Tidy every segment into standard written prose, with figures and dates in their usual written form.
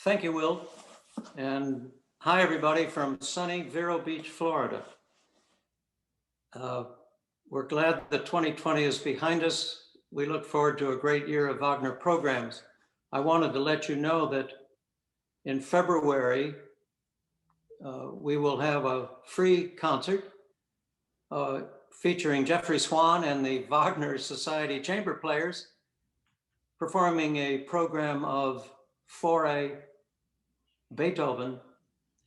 Thank you, Will. And hi, everybody from sunny Vero Beach, Florida. We're glad that 2020 is behind us. We look forward to a great year of Wagner programs. I wanted to let you know that in February, we will have a free concert featuring Jeffrey Swan and the Wagner Society Chamber Players, performing a program of Fauré, Beethoven,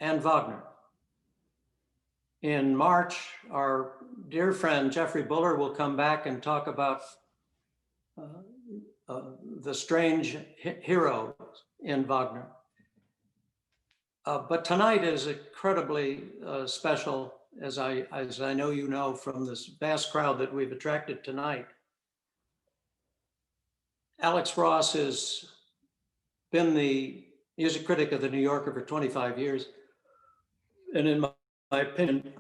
and Wagner. In March, our dear friend Jeffrey Buller will come back and talk about the strange hero in Wagner. But tonight is incredibly special, as I know you know from this vast crowd that we've attracted tonight. Alex Ross has been the music critic of the New Yorker for 25 years, and in my opinion,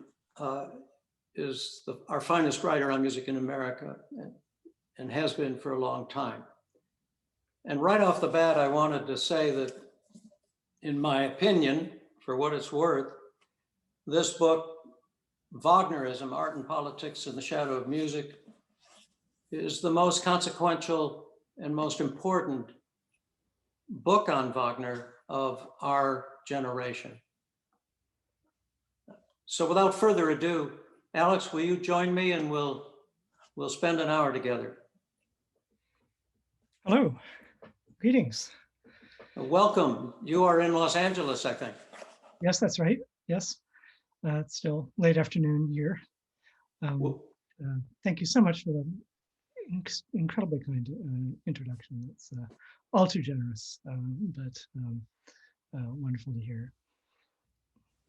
is our finest writer on music in America, and has been for a long time. And right off the bat, I wanted to say that, in my opinion, for what it's worth, this book, Wagnerism, Art and Politics in the Shadow of Music, is the most consequential and most important book on Wagner of our generation. So without further ado, Alex, will you join me and we'll spend an hour together. Hello, greetings. Welcome. You are in Los Angeles, I think. Yes, that's right. Yes, it's still late afternoon here. Thank you so much for the incredibly kind introduction. It's all too generous, but wonderful to hear.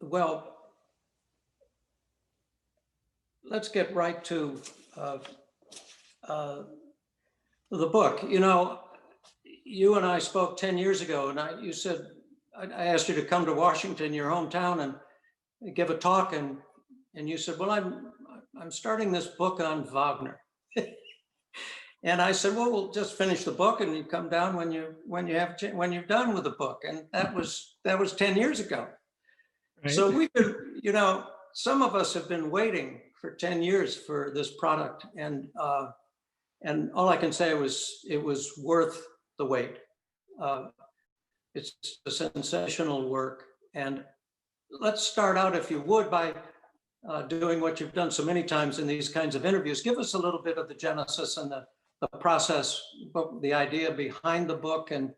Well, let's get right to the book. You know, you and I spoke 10 years ago, and you said, I asked you to come to Washington, your hometown, and give a talk, and you said, well, I'm starting this book on Wagner. And I said, well, we'll just finish the book, and you come down when you're done with the book. And that was 10 years ago. Right. So we've been, you know, some of us have been waiting for 10 years for this product, and all I can say was it was worth the wait. It's a sensational work, and let's start out, if you would, by doing what you've done so many times in these kinds of interviews. Give us a little bit of the genesis and the process, the idea behind the book, and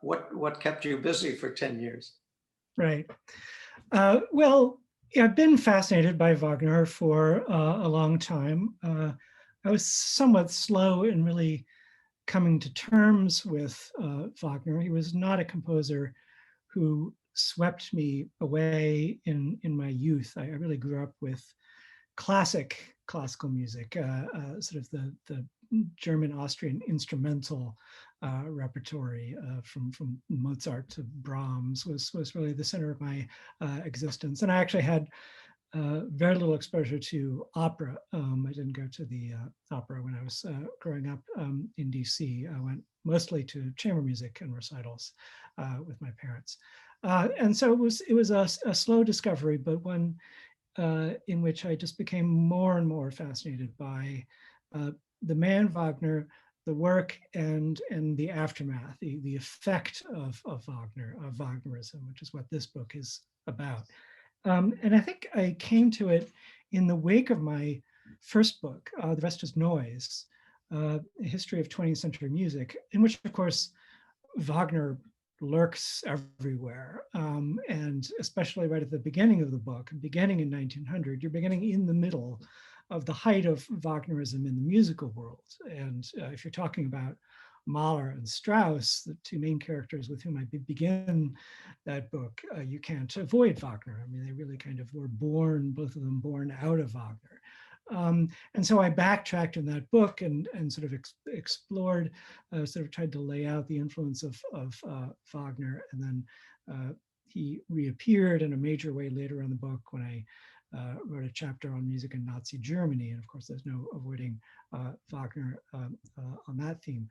what kept you busy for 10 years. Right. Well, I've been fascinated by Wagner for a long time. I was somewhat slow in really coming to terms with Wagner. He was not a composer who swept me away in my youth. I really grew up with classical music, sort of the German-Austrian instrumental repertory from Mozart to Brahms was really the center of my existence. And I actually had very little exposure to opera. I didn't go to the opera when I was growing up in DC. I went mostly to chamber music and recitals with my parents. And so it was a slow discovery, but one in which I just became more and more fascinated by the man Wagner, the work, and the aftermath, the effect of Wagner, of Wagnerism, which is what this book is about. And I think I came to it in the wake of my first book, The Rest is Noise, A History of 20th Century Music, in which, of course, Wagner lurks everywhere. And especially right at the beginning of the book, beginning in 1900, you're beginning in the middle of the height of Wagnerism in the musical world. And if you're talking about Mahler and Strauss, the two main characters with whom I begin that book, you can't avoid Wagner. I mean, they really kind of were born, both of them born out of Wagner. And so I backtracked in that book and sort of explored, sort of tried to lay out the influence of Wagner. And then he reappeared in a major way later in the book when I wrote a chapter on music in Nazi Germany. And of course, there's no avoiding Wagner on that theme.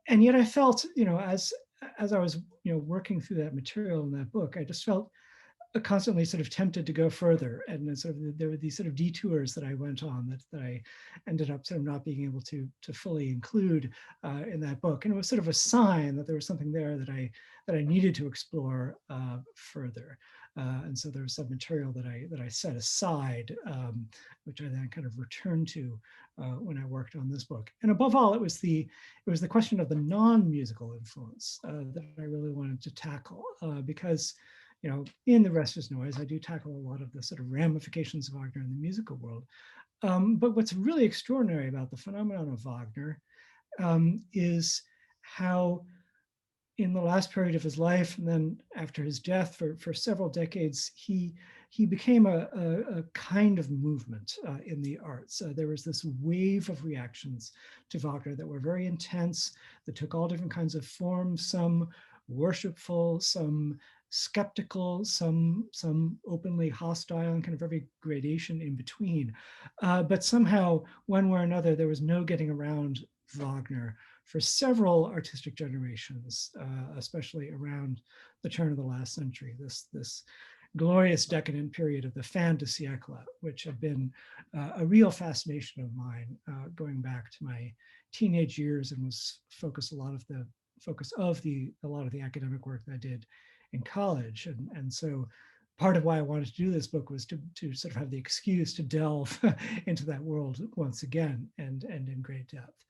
And yet I felt, you know, as as I was, working through that material in that book, I just felt constantly sort of tempted to go further, and sort of there were these sort of detours that I went on that I ended up sort of not being able to fully include in that book, and it was sort of a sign that there was something there that I needed to explore further, and so there was some material that I set aside, which I then kind of returned to when I worked on this book. And above all, it was the question of the non-musical influence that I really wanted to tackle, because in The Rest Is Noise, I do tackle a lot of the sort of ramifications of Wagner in the musical world. But what's really extraordinary about the phenomenon of Wagner is how in the last period of his life, and then after his death for several decades, he became a kind of movement in the arts. There was this wave of reactions to Wagner that were very intense, that took all different kinds of forms, some worshipful, some skeptical, some openly hostile, and kind of every gradation in between. But somehow, one way or another, there was no getting around Wagner for several artistic generations, especially around the turn of the last century, this glorious decadent period of the fin de siècle, which had been a real fascination of mine going back to my teenage years, and was a lot of the academic work that I did in college. And so part of why I wanted to do this book was to sort of have the excuse to delve into that world once again, and in great depth.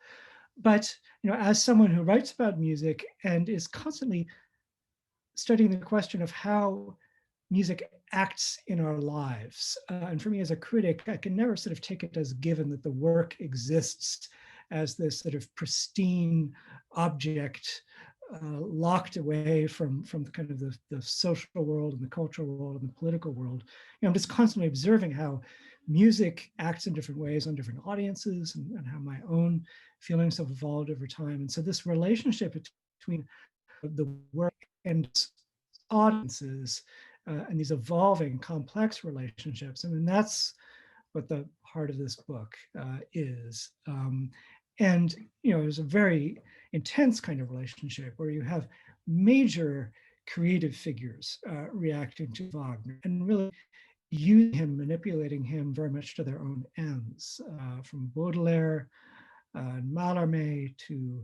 But as someone who writes about music and is constantly studying the question of how music acts in our lives, and for me as a critic, I can never sort of take it as given that the work exists as this sort of pristine object locked away from the kind of the social world and the cultural world and the political world. I'm just constantly observing how music acts in different ways on different audiences, and how my own feelings have evolved over time. And so this relationship between the work and audiences and these evolving complex relationships, I mean, that's what the heart of this book is. And there's a very intense kind of relationship where you have major creative figures reacting to Wagner and really using him, manipulating him very much to their own ends, from Baudelaire and Mallarmé to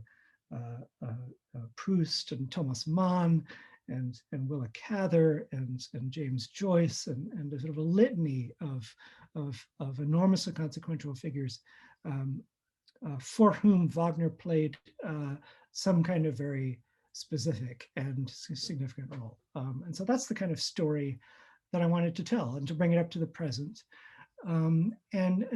Proust and Thomas Mann and Willa Cather and James Joyce, and a sort of a litany of enormously consequential figures for whom Wagner played some kind of very specific and significant role. And so that's the kind of story that I wanted to tell, and to bring it up to the present. And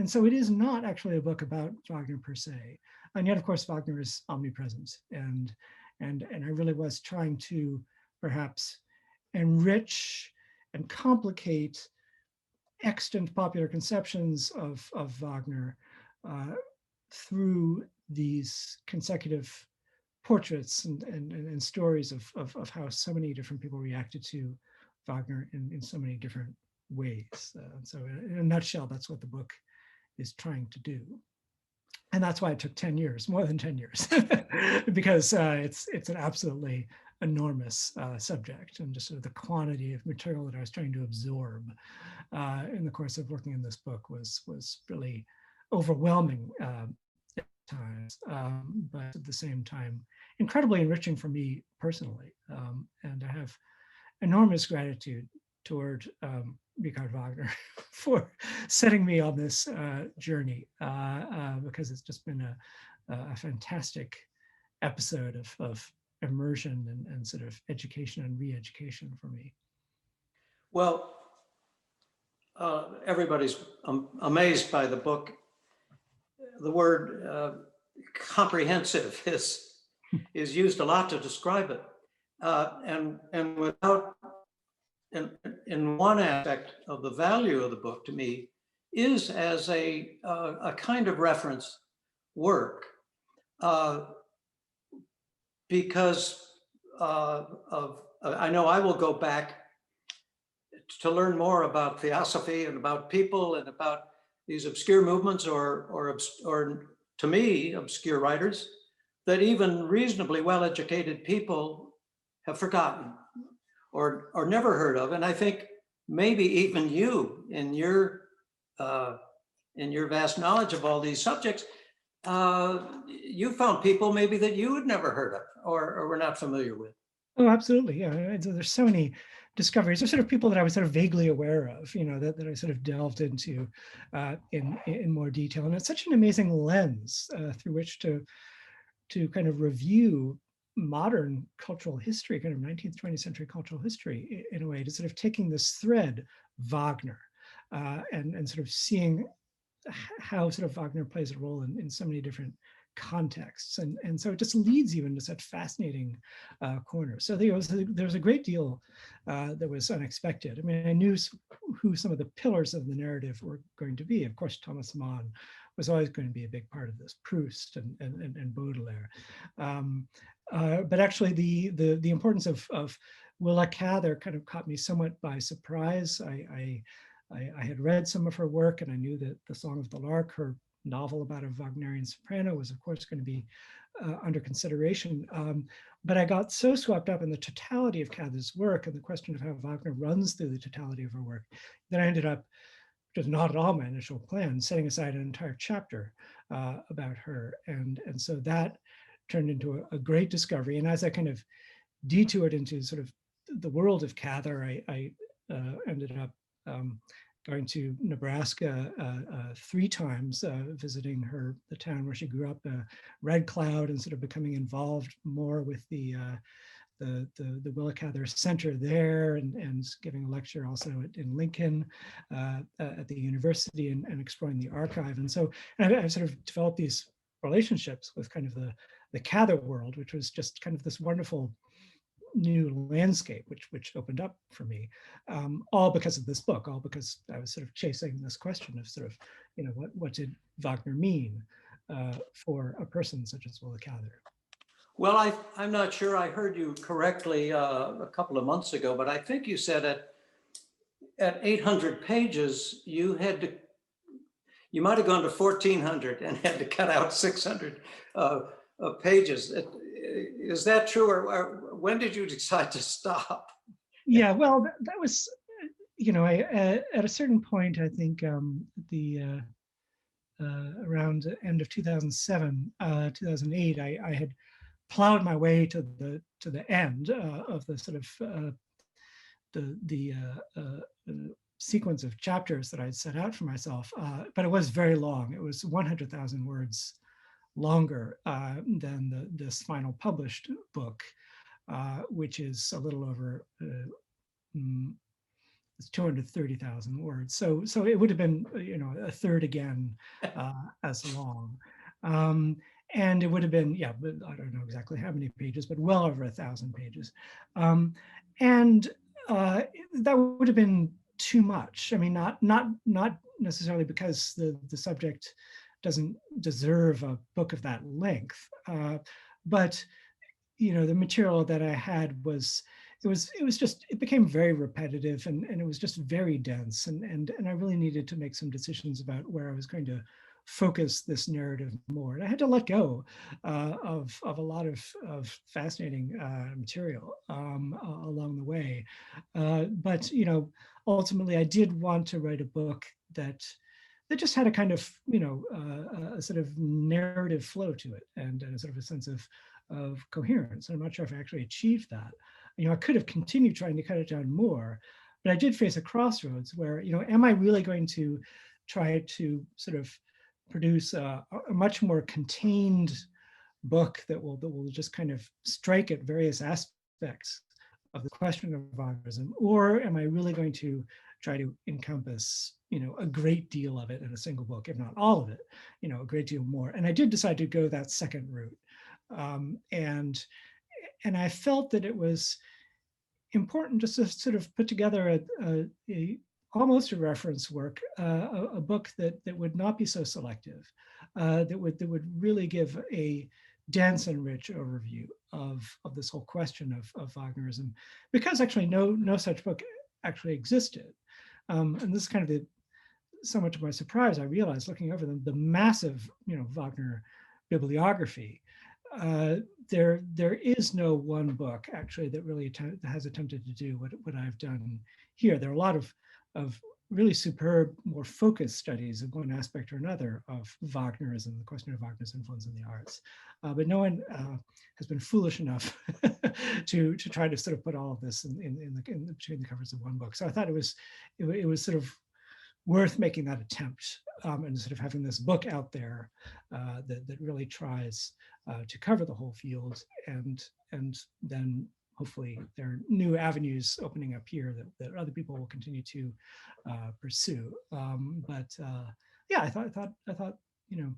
so it is not actually a book about Wagner per se. And yet, of course, Wagner is omnipresent. And I really was trying to perhaps enrich and complicate extant popular conceptions of Wagner through these consecutive portraits and stories of how so many different people reacted to Wagner in so many different ways. So in a nutshell, that's what the book is trying to do. And that's why it took 10 years, more than 10 years, because it's an absolutely enormous subject, and just sort of the quantity of material that I was trying to absorb in the course of working in this book was really overwhelming at times, but at the same time, incredibly enriching for me personally. And I have enormous gratitude toward Richard Wagner for setting me on this journey, because it's just been a fantastic episode of immersion and sort of education and re-education for me. Well, everybody's amazed by the book. The word comprehensive is used a lot to describe it. And without, in one aspect of the value of the book to me is as a kind of reference work, because I know I will go back to learn more about theosophy and about people and about these obscure movements or to me, obscure writers that even reasonably well-educated people have forgotten or never heard of. And I think maybe even you in your vast knowledge of all these subjects, you found people maybe that you had never heard of or were not familiar with. Oh, absolutely. Yeah. There's so many discoveries. There's sort of people that I was sort of vaguely aware of, that I sort of delved into in more detail. And it's such an amazing lens through which to kind of review modern cultural history, kind of 19th, 20th century cultural history in a way, to sort of taking this thread, Wagner, and sort of seeing how sort of Wagner plays a role in so many different contexts. And so it just leads you into such fascinating corners. So there was a great deal that was unexpected. I mean, I knew who some of the pillars of the narrative were going to be. Of course, Thomas Mann was always going to be a big part of this, Proust and Baudelaire. But actually the importance of Willa Cather kind of caught me somewhat by surprise. I had read some of her work, and I knew that The Song of the Lark, her novel about a Wagnerian soprano, was of course going to be under consideration. But I got so swept up in the totality of Cather's work and the question of how Wagner runs through the totality of her work that I ended up, which was not at all my initial plan, setting aside an entire chapter about her. And so that turned into a great discovery. And as I kind of detoured into sort of the world of Cather, I ended up going to Nebraska 3 times, visiting the town where she grew up, Red Cloud, and sort of becoming involved more with the Willa Cather Center there, and giving a lecture also in Lincoln at the university, and exploring the archive. And so I sort of developed these relationships with kind of the Cather world, which was just kind of this wonderful new landscape which opened up for me, all because of this book, all because I was sort of chasing this question of sort of, what did Wagner mean for a person such as Willa Cather? Well, I'm not sure I heard you correctly a couple of months ago, but I think you said at 800 pages, you might have gone to 1400 and had to cut out 600 pages. Is that true, or when did you decide to stop? Yeah, well, that was, at a certain point, I think around the end of 2007, 2008, I had plowed my way to the end of the sort of the sequence of chapters that I'd set out for myself, but it was very long. It was 100,000 words longer than this final published book, which is a little over it's 230,000 words. So it would have been, a third again as long. And it would have been, but I don't know exactly how many pages, but well over 1,000 pages. And that would have been too much. I mean, not necessarily because the subject doesn't deserve a book of that length, but the material that I had it became very repetitive, and it was just very dense, and I really needed to make some decisions about where I was going to focus this narrative more. And I had to let go of a lot of fascinating material along the way. But ultimately, I did want to write a book that just had a kind of a sort of narrative flow to it, and a sort of a sense of coherence. I'm not sure if I actually achieved that. I could have continued trying to cut it down more, but I did face a crossroads where, am I really going to try to sort of produce a much more contained book that will just kind of strike at various aspects of the question of Wagnerism, or am I really going to try to encompass, a great deal of it in a single book, if not all of it, a great deal more? And I did decide to go that second route. And I felt that it was important just to sort of put together almost a reference work, a book that would not be so selective, that would really give a dense and rich overview of this whole question of Wagnerism, because actually no such book actually existed. And this is kind of somewhat to my surprise, I realized looking over the massive Wagner bibliography, there is no one book actually that really has attempted to do what I've done here. There are a lot of really superb, more focused studies of one aspect or another of Wagnerism, the question of Wagner's influence in the arts. But no one has been foolish enough to try to sort of put all of this between the covers of one book. So I thought it was sort of worth making that attempt and sort of having this book out there that really tries to cover the whole field, and then hopefully there are new avenues opening up here that other people will continue to pursue. Yeah, I thought you know.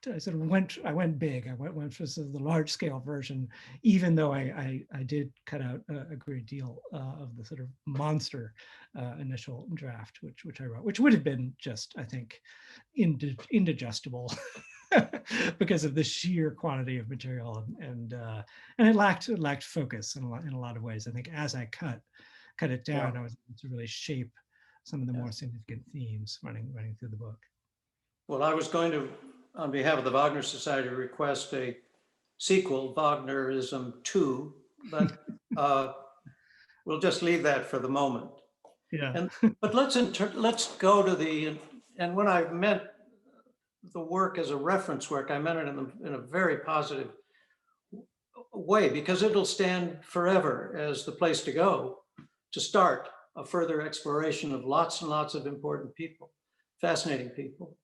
I sort of went big. I went for sort of the large scale version, even though I did cut out a great deal of the sort of monster initial draft, which I wrote, which would have been just, I think, indigestible because of the sheer quantity of material, and it lacked focus in a lot of ways. I think as I cut it down, I was able to really shape some of the more significant themes running through the book. Well, I was going to, on behalf of the Wagner Society, request a sequel, Wagnerism 2, but we'll just leave that for the moment. Yeah. But let's go to and when I meant the work as a reference work, I meant it in a very positive way, because it'll stand forever as the place to go to start a further exploration of lots and lots of important people, fascinating people.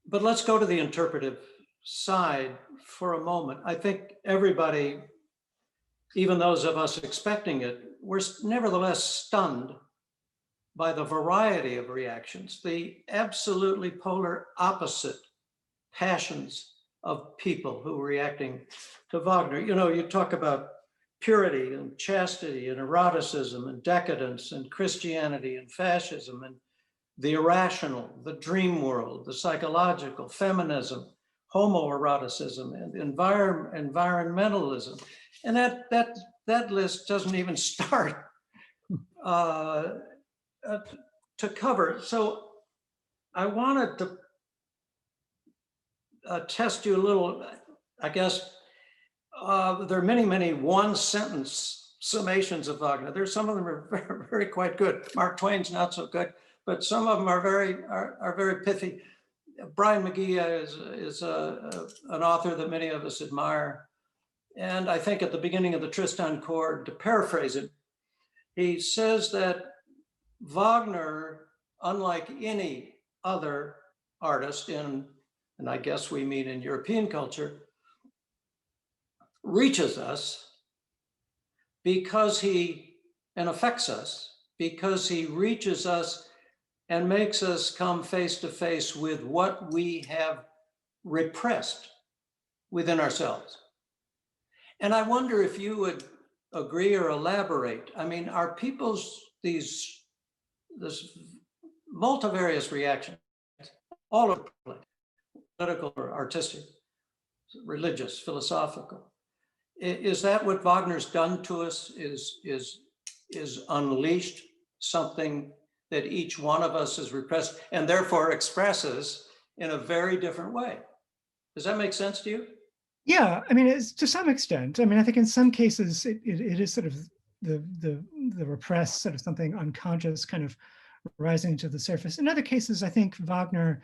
But let's go to the interpretive side for a moment. I think everybody, even those of us expecting it, were nevertheless stunned by the variety of reactions, the absolutely polar opposite passions of people who were reacting to Wagner. You know, you talk about purity and chastity and eroticism and decadence and Christianity and fascism and the irrational, the dream world, the psychological, feminism, homoeroticism, and environmentalism. And that list doesn't even start to cover. So I wanted to test you a little. I guess there are many one-sentence summations of Wagner. There's some of them are very, very quite good. Mark Twain's not so good, but some of them are very pithy. Brian McGee is an author that many of us admire. And I think at the beginning of the Tristan Cord, to paraphrase it, he says that Wagner, unlike any other artist and I guess we mean in European culture, reaches us because and affects us, because he reaches us and makes us come face to face with what we have repressed within ourselves. And I wonder if you would agree or elaborate. I mean, are people's this multivarious reaction all over the place, political or artistic, religious, philosophical? Is that what Wagner's done to us? Is unleashed something that each one of us has repressed and therefore expresses in a very different way? Does that make sense to you? Yeah, I mean, it's to some extent. I mean, I think in some cases it is sort of the repressed sort of something unconscious kind of rising to the surface. In other cases, I think Wagner,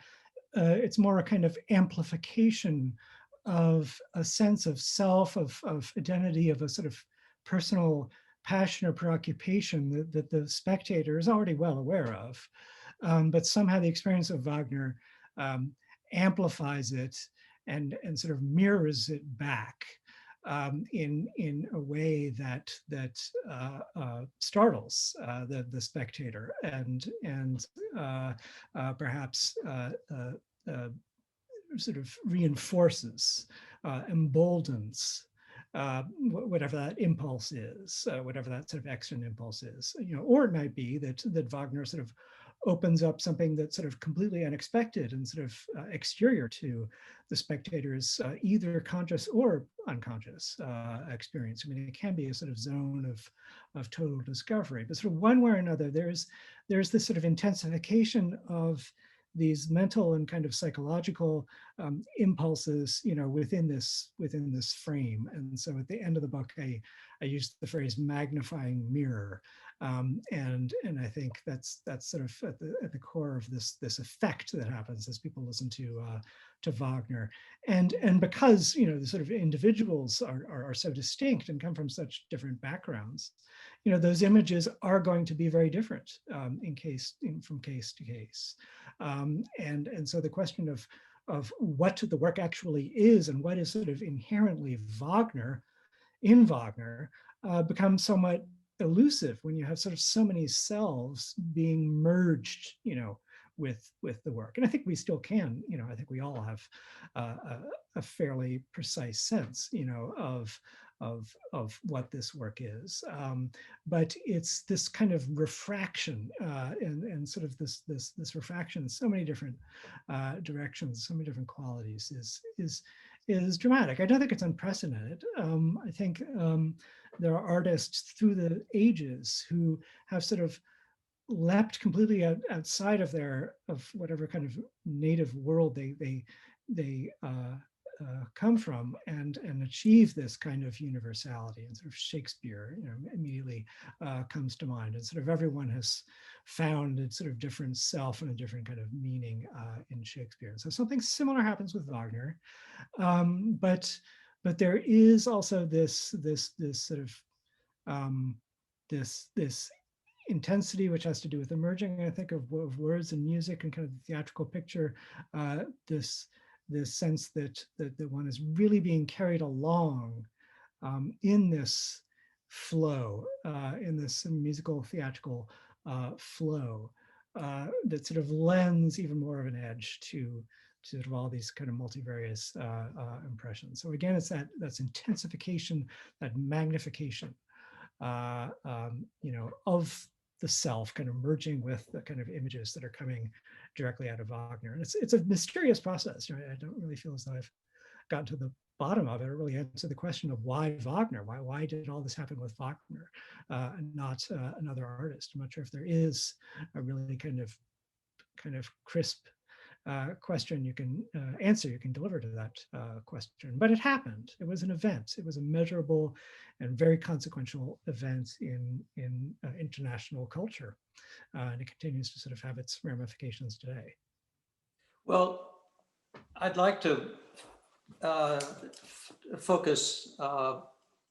it's more a kind of amplification of a sense of self, of identity, of a sort of personal passion or preoccupation that the spectator is already well aware of. But somehow the experience of Wagner amplifies it and sort of mirrors it back in a way that startles the spectator and perhaps sort of reinforces, emboldens whatever that impulse is, whatever that sort of external impulse is, or it might be that Wagner sort of opens up something that's sort of completely unexpected and sort of exterior to the spectator's either conscious or unconscious experience. I mean, it can be a sort of zone of total discovery, but sort of one way or another, there's this sort of intensification of these mental and kind of psychological impulses, within this frame. And so at the end of the book, I used the phrase magnifying mirror. And I think that's sort of at the core of this effect that happens as people listen to Wagner. And because, the sort of individuals are so distinct and come from such different backgrounds, those images are going to be very different from case to case. And so the question of what the work actually is and what is sort of inherently Wagner becomes somewhat elusive when you have sort of so many selves being merged, with the work. And I think we still can, I think we all have a fairly precise sense, of what this work is. But it's this kind of refraction and sort of this refraction in so many different directions, so many different qualities is dramatic. I don't think it's unprecedented. I think there are artists through the ages who have sort of leapt completely outside of whatever kind of native world they come from and achieve this kind of universality. And sort of Shakespeare, immediately comes to mind. And sort of everyone has found a sort of different self and a different kind of meaning in Shakespeare. So something similar happens with Wagner, but there is also this sort of this intensity, which has to do with emerging, I think, of words and music and kind of the theatrical picture, this sense that one is really being carried along in this flow, in this musical theatrical flow that sort of lends even more of an edge to sort of all these kind of multivarious impressions. So again, it's that's intensification, that magnification, of the self kind of merging with the kind of images that are coming directly out of Wagner. And it's a mysterious process. I don't really feel as though I've gotten to the bottom of it, or really answered the question of why Wagner? Why did all this happen with Wagner and not another artist? I'm not sure if there is a really kind of crisp question you can answer, you can deliver to that question. But it happened. It was an event. It was a measurable and very consequential event in international culture. And it continues to sort of have its ramifications today. Well, I'd like to focus,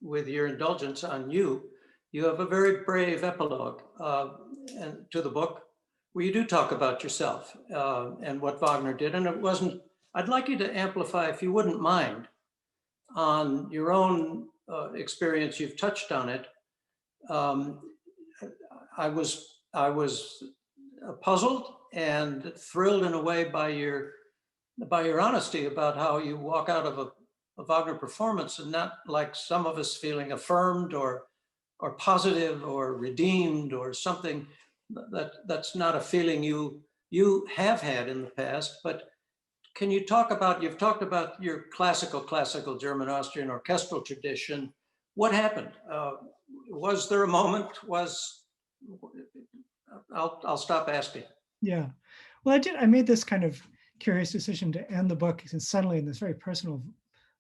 with your indulgence, on you. You have a very brave epilogue and to the book, where you do talk about yourself and what Wagner did. And it wasn't, I'd like you to amplify, if you wouldn't mind, on your own experience. You've touched on it. I was puzzled and thrilled in a way by your honesty about how you walk out of a Wagner performance and not like some of us feeling affirmed or positive or redeemed or something. That's not a feeling you have had in the past. But can you talk about, you've talked about your classical German Austrian orchestral tradition. What happened? Was there a moment? I'll stop asking. Yeah, well, I made this kind of curious decision to end the book suddenly in this very personal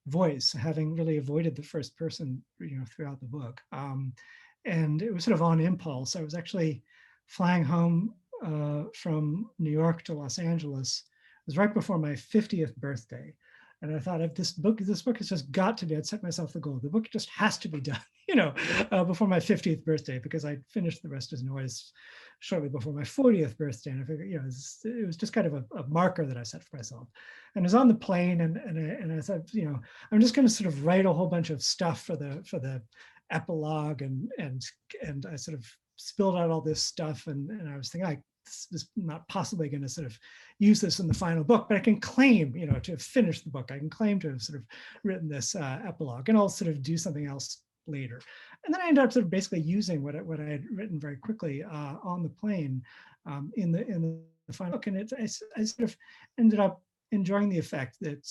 voice, having really avoided the first person, throughout the book. And it was sort of on impulse. I was actually flying home from New York to Los Angeles. It was right before my 50th birthday. And I thought, if this book has just got to be, I'd set myself the goal. The book just has to be done, before my 50th birthday, because I finished The Rest Is Noise shortly before my 40th birthday. And I figured, it was just kind of a marker that I set for myself. And I was on the plane and I thought, I'm just going to sort of write a whole bunch of stuff for the epilogue. And I sort of spilled out all this stuff. And I was thinking, this is not possibly going to sort of use this in the final book, but I can claim, to have finished the book. I can claim to have sort of written this epilogue, and I'll sort of do something else later. And then I ended up sort of basically using what I had written very quickly on the plane in the final book. And I sort of ended up enjoying the effect that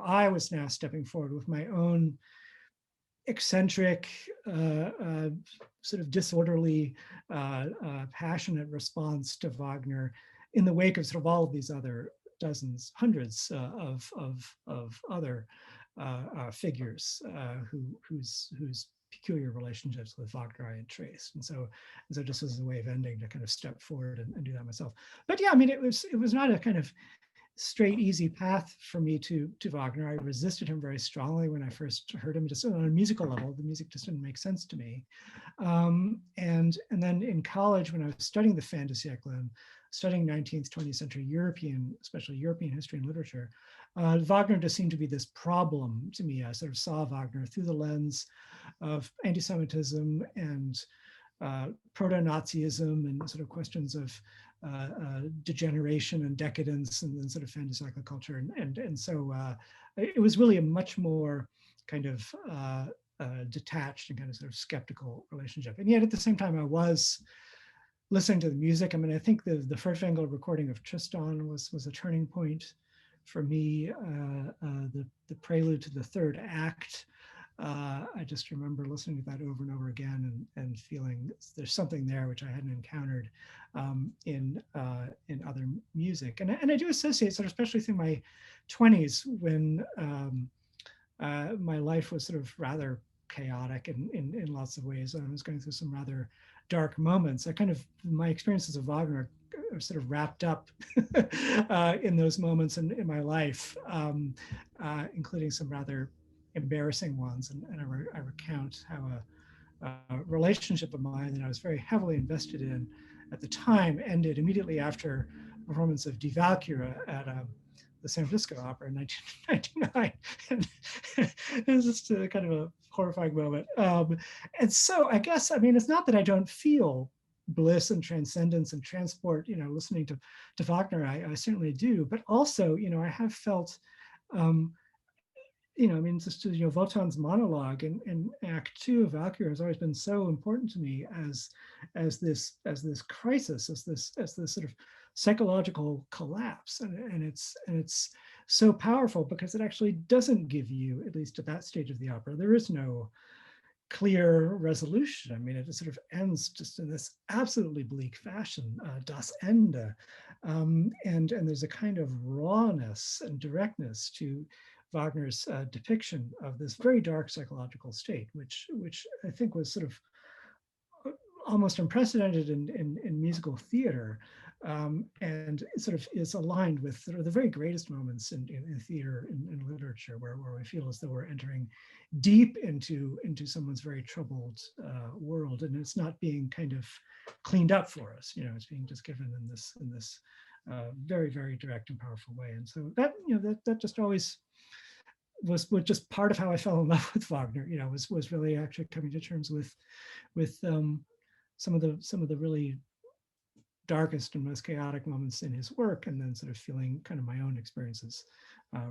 I was now stepping forward with my own eccentric, sort of disorderly, passionate response to Wagner, in the wake of sort of all of these other dozens, hundreds of other figures whose peculiar relationships with Wagner I had traced. And so just as a way of ending, to kind of step forward and do that myself. But yeah, I mean, it was not a kind of straight, easy path for me to Wagner. I resisted him very strongly when I first heard him, just on a musical level. The music just didn't make sense to me. And then in college, when I was studying the fin de siècle and studying 19th, 20th century European, especially European history and literature, Wagner just seemed to be this problem to me. I sort of saw Wagner through the lens of anti-Semitism and proto-Nazism and sort of questions of degeneration and decadence and then sort of fin de siècle culture. And so it was really a much more kind of detached and kind of sort of skeptical relationship. And yet at the same time, I was listening to the music. I mean, I think the Furtwängler recording of Tristan was a turning point for me. The prelude to the third act, I just remember listening to that over and over again and feeling there's something there which I hadn't encountered in other music. And I do associate, sort of especially through my 20s, when my life was sort of rather chaotic in lots of ways. I was going through some rather dark moments. My experiences of Wagner are sort of wrapped up in those moments in my life, including some rather embarrassing ones. And I recount how a relationship of mine that I was very heavily invested in at the time ended immediately after a performance of Die Walküre at the San Francisco Opera in 1999. And it was just a kind of a horrifying moment. And so I guess, I mean, it's not that I don't feel bliss and transcendence and transport, listening to Wagner, I certainly do, but also, I have felt, I mean, just Wotan's monologue in Act 2 of Walküre has always been so important to me as this crisis, as this sort of psychological collapse, and it's so powerful because it actually doesn't give you, at least at that stage of the opera, there is no clear resolution. I mean, it sort of ends just in this absolutely bleak fashion, das Ende, and there's a kind of rawness and directness to Wagner's depiction of this very dark psychological state, which I think was sort of almost unprecedented in musical theater, and it sort of is aligned with sort of the very greatest moments in theater and literature, where we feel as though we're entering deep into someone's very troubled world, and it's not being kind of cleaned up for us. It's being just given in this very, very direct and powerful way. And so that that just always was just part of how I fell in love with Wagner. Was really actually coming to terms with some of the really darkest and most chaotic moments in his work, and then sort of feeling kind of my own experiences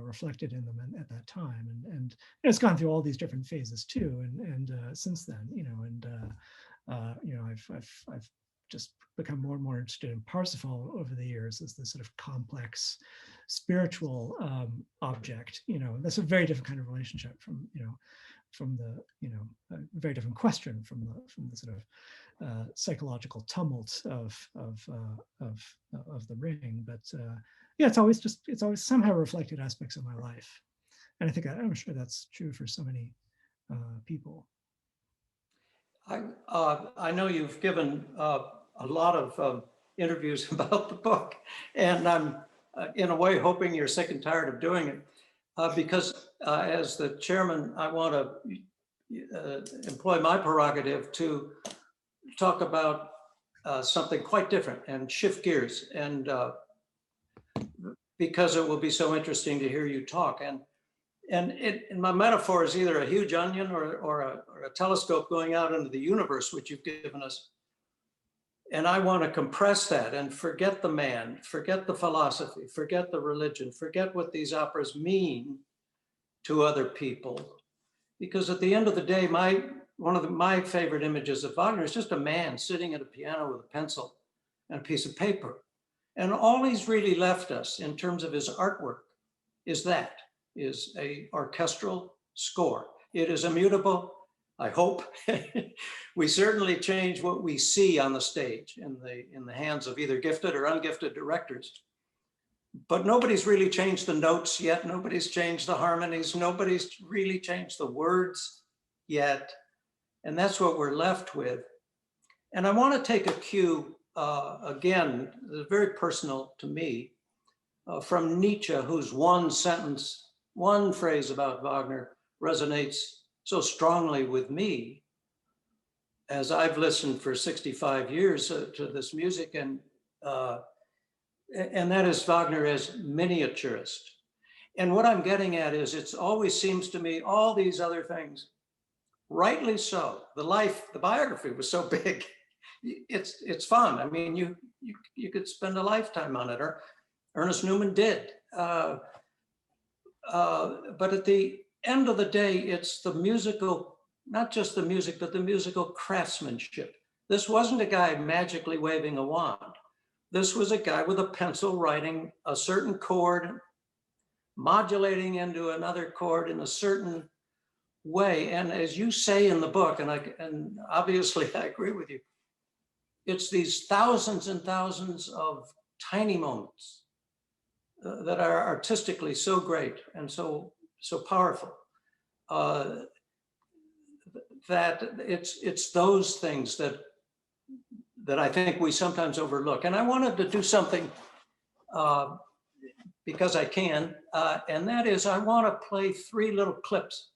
reflected in them at that time. And it's gone through all these different phases too. And since then, I've just become more and more interested in Parsifal over the years as this sort of complex spiritual object. That's a very different kind of relationship from the a very different question from the sort of psychological tumult of the Ring. But yeah, it's always somehow reflected aspects of my life, and I think I'm sure that's true for so many people. I know you've given a lot of interviews about the book, and I'm in a way hoping you're sick and tired of doing it, because as the chairman, I want to employ my prerogative to talk about something quite different and shift gears, and because it will be so interesting to hear you talk. And my metaphor is either a huge onion or a telescope going out into the universe, which you've given us. And I want to compress that and forget the man, forget the philosophy, forget the religion, forget what these operas mean to other people. Because at the end of the day, one of my favorite images of Wagner is just a man sitting at a piano with a pencil and a piece of paper. And all he's really left us in terms of his artwork is a orchestral score. It is immutable. I hope. We certainly change what we see on the stage in the hands of either gifted or ungifted directors. But nobody's really changed the notes yet. Nobody's changed the harmonies. Nobody's really changed the words yet. And that's what we're left with. And I want to take a cue, again, very personal to me, from Nietzsche, whose one sentence, one phrase about Wagner resonates so strongly with me, as I've listened for 65 years to this music, and that is Wagner as miniaturist. And what I'm getting at is, it always seems to me all these other things, rightly so. The biography was so big. It's fun. I mean, you could spend a lifetime on it, or Ernest Newman did. But at the end of the day, it's the musical, not just the music, but the musical craftsmanship. This wasn't a guy magically waving a wand. This was a guy with a pencil writing a certain chord, modulating into another chord in a certain way. And as you say in the book, and obviously I agree with you, it's these thousands and thousands of tiny moments that are artistically so great and so powerful, that it's those things that I think we sometimes overlook. And I wanted to do something because I can, and that is, I want to play 3 little clips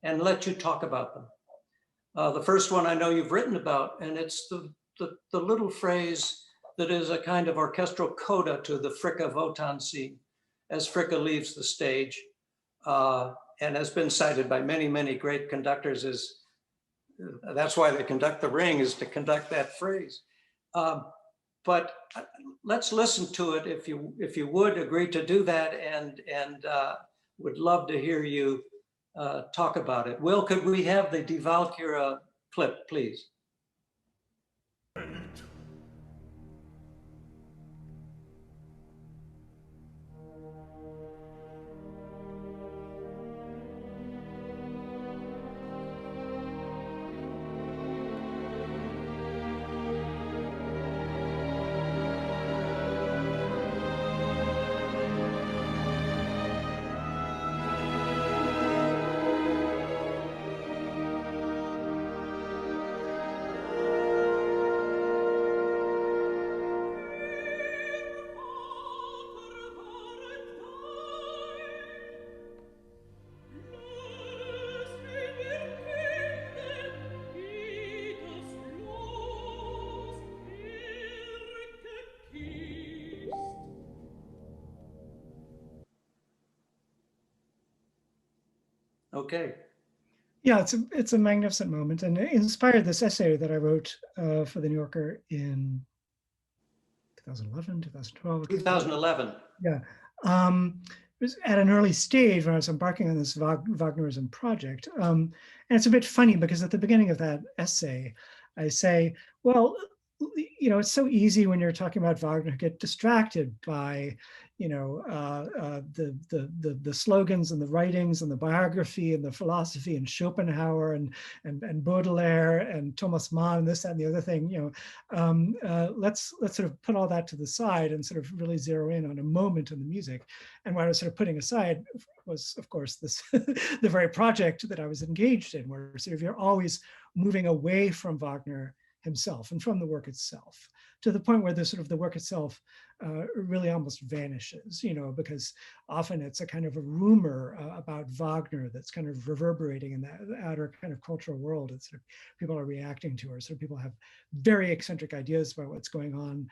and let you talk about them. The first one I know you've written about, and it's the little phrase that is a kind of orchestral coda to the Fricka Wotan scene as Fricka leaves the stage, and has been cited by many, many great conductors as that's why they conduct the Ring, is to conduct that phrase. But let's listen to it if you would agree to do that, and would love to hear you talk about it. Will, could we have the Die Walküre clip, please? Okay. Yeah, it's a magnificent moment, and it inspired this essay that I wrote for the New Yorker in 2011, 2012. 2011. Yeah. It was at an early stage when I was embarking on this Wagnerism project. And it's a bit funny because at the beginning of that essay, I say, well, you know, it's so easy when you're talking about Wagner to get distracted by, you know, the slogans and the writings and the biography and the philosophy and Schopenhauer and Baudelaire and Thomas Mann and this, that, and the other thing. You know, let's sort of put all that to the side and sort of really zero in on a moment in the music. And what I was sort of putting aside was, of course, this the very project that I was engaged in, where sort of you're always moving away from Wagner himself and from the work itself, to the point where the sort of the work itself really almost vanishes, you know, because often it's a kind of a rumor about Wagner that's kind of reverberating in the outer kind of cultural world. It's sort of people are reacting to, or sort of people have very eccentric ideas about what's going on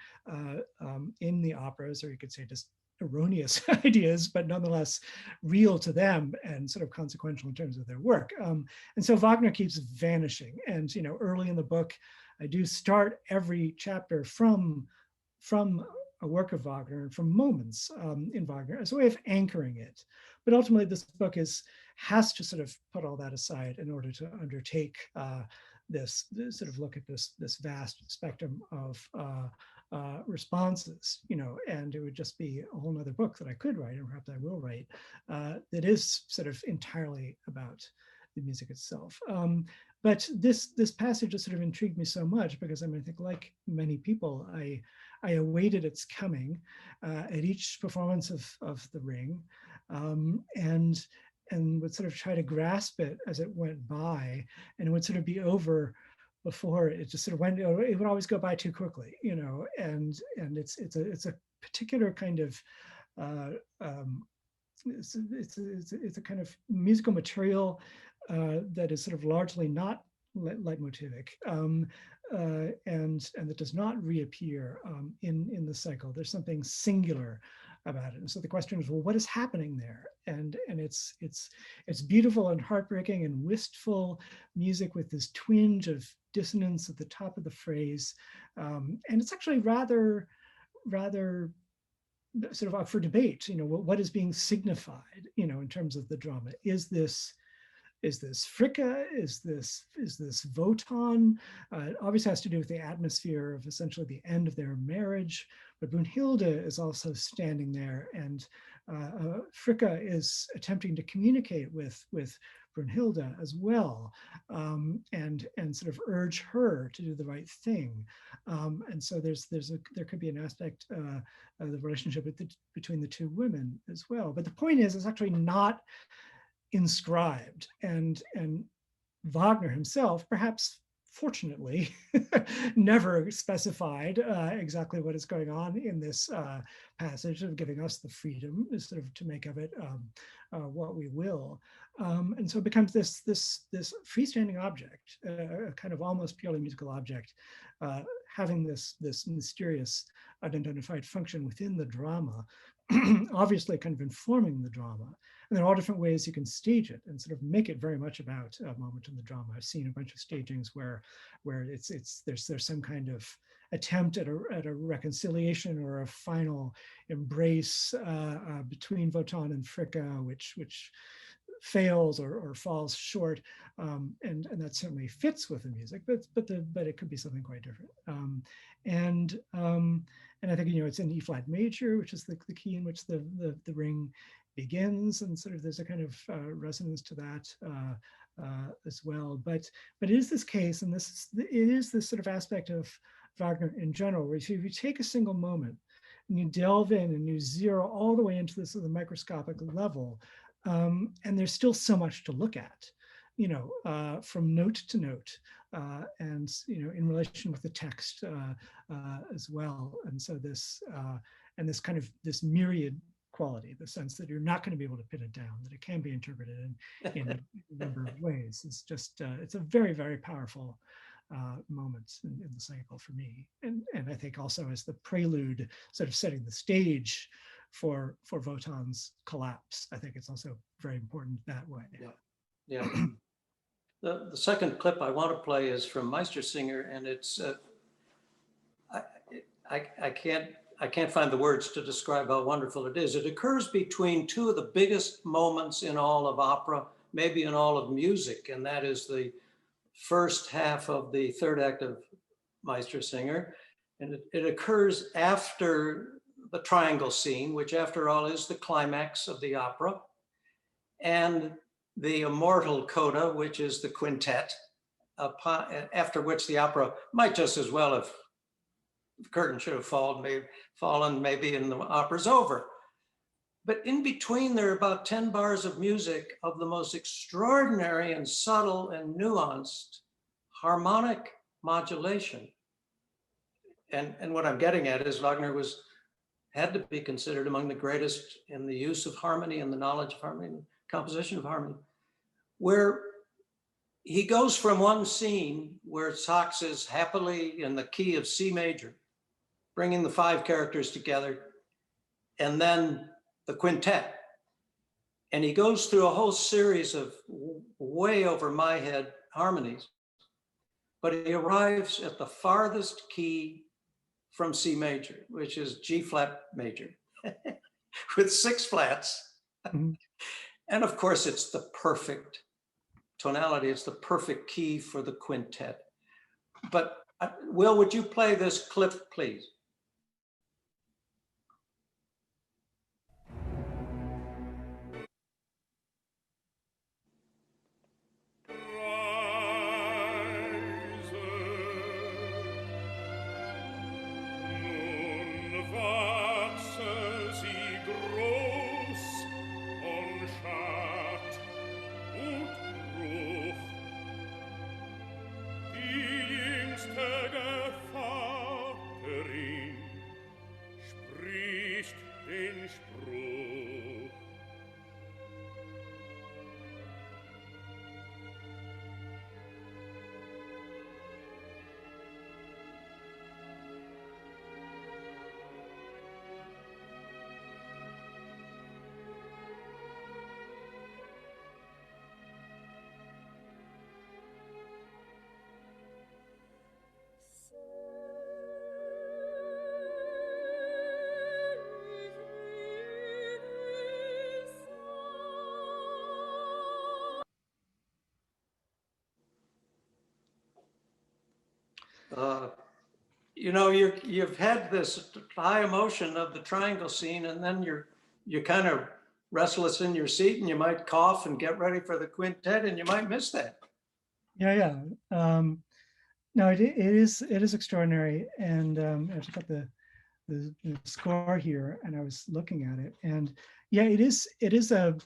in the operas, or you could say just erroneous ideas, but nonetheless real to them and sort of consequential in terms of their work. And so Wagner keeps vanishing. And, you know, early in the book, I do start every chapter from a work of Wagner and from moments in Wagner as a way of anchoring it. But ultimately, this book has to sort of put all that aside in order to undertake this sort of look at this vast spectrum of responses, you know, and it would just be a whole nother book that I could write, and perhaps I will write, that is sort of entirely about the music itself. But this passage has sort of intrigued me so much because I think like many people, I awaited its coming at each performance of The Ring, and would sort of try to grasp it as it went by, and it would sort of be over before it just sort of went. It would always go by too quickly, and it's a particular kind of it's a kind of musical material that is sort of largely not leitmotivic, and that does not reappear in the cycle. There's something singular about it. And so the question is, well, what is happening there? And it's beautiful and heartbreaking and wistful music with this twinge of dissonance at the top of the phrase. And it's actually rather sort of up for debate, what is being signified, in terms of the drama. Is this Fricka? Is this Wotan? It obviously has to do with the atmosphere of essentially the end of their marriage, but Brunhilde is also standing there, and Fricka is attempting to communicate with Brunhilde as well, and sort of urge her to do the right thing. And so there could be an aspect of the relationship between the two women as well. But the point is, it's actually not inscribed, and Wagner himself, perhaps fortunately, never specified exactly what is going on in this passage, of giving us the freedom sort of to make of it what we will. And so it becomes this freestanding object, a kind of almost purely musical object, having this mysterious unidentified function within the drama, obviously kind of informing the drama. And there are all different ways you can stage it and sort of make it very much about a moment in the drama. I've seen a bunch of stagings where there's some kind of attempt at a reconciliation or a final embrace between Wotan and Fricka, which fails or falls short, and that certainly fits with the music, but it could be something quite different. And I think it's in E flat major, which is the key in which the Ring begins, and sort of there's a kind of resonance to that as well. But it is this case, and it is this sort of aspect of Wagner in general, where if you take a single moment and you delve in and you zero all the way into this sort of microscopic level, and there's still so much to look at, from note to note, and in relation with the text as well. And so this kind of this myriad quality, the sense that you're not going to be able to pin it down, that it can be interpreted in a number of ways. It's just it's a very, very powerful moment in the cycle for me, and I think also as the prelude, sort of setting the stage for Wotan's collapse. I think it's also very important that way. Yeah. The second clip I want to play is from Meistersinger, and it's I can't find the words to describe how wonderful it is. It occurs between two of the biggest moments in all of opera, maybe in all of music, and that is the first half of the third act of Meistersinger. And it occurs after the triangle scene, which after all is the climax of the opera, and the immortal coda, which is the quintet, after which the opera might just as well have, the curtain should have fallen maybe, and the opera's over. But in between, there are about 10 bars of music of the most extraordinary and subtle and nuanced harmonic modulation. And what I'm getting at is Wagner had to be considered among the greatest in the use of harmony and the knowledge of harmony and composition of harmony, where he goes from one scene where Sachs is happily in the key of C major, bringing the 5 characters together, and then the quintet. And he goes through a whole series of way over my head harmonies, but he arrives at the farthest key from C major, which is G flat major, with 6 flats. Mm-hmm. And of course, it's the perfect tonality. It's the perfect key for the quintet. But Will, would you play this clip, please? You know, you've had this high emotion of the triangle scene, and then you're kind of restless in your seat, and you might cough and get ready for the quintet, and you might miss that. Yeah. No, it is extraordinary, and I took up the score here, and I was looking at it, and yeah, it is a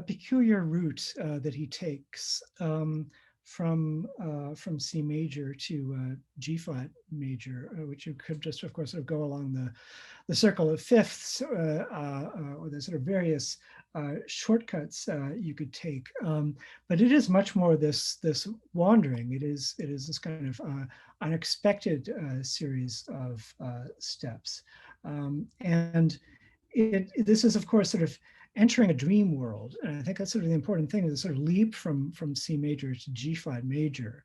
peculiar route that he takes from C major to G flat major, which you could just, of course, sort of go along the circle of fifths, or the sort of various shortcuts you could take. But it is much more this wandering. It is this kind of unexpected series of steps, and this is, of course, sort of entering a dream world. And I think that's sort of the important thing, is the sort of leap from C major to G flat major.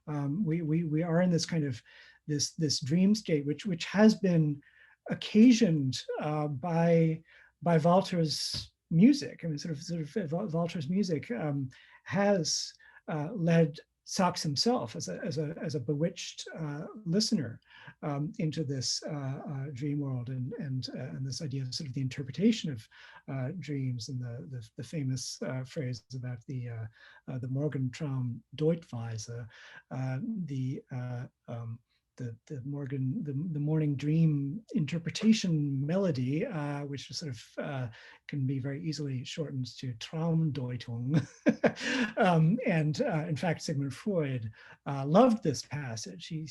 We are in this kind of this dream state, which has been occasioned by Walter's music. I mean, sort of Walter's music has led Sachs himself as a bewitched listener into this dream world, and this idea of sort of the interpretation of dreams, and the famous phrase about the Morgentraum Deutweise, the morning dream interpretation melody, which sort of can be very easily shortened to Traumdeutung. And in fact, Sigmund Freud loved this passage. He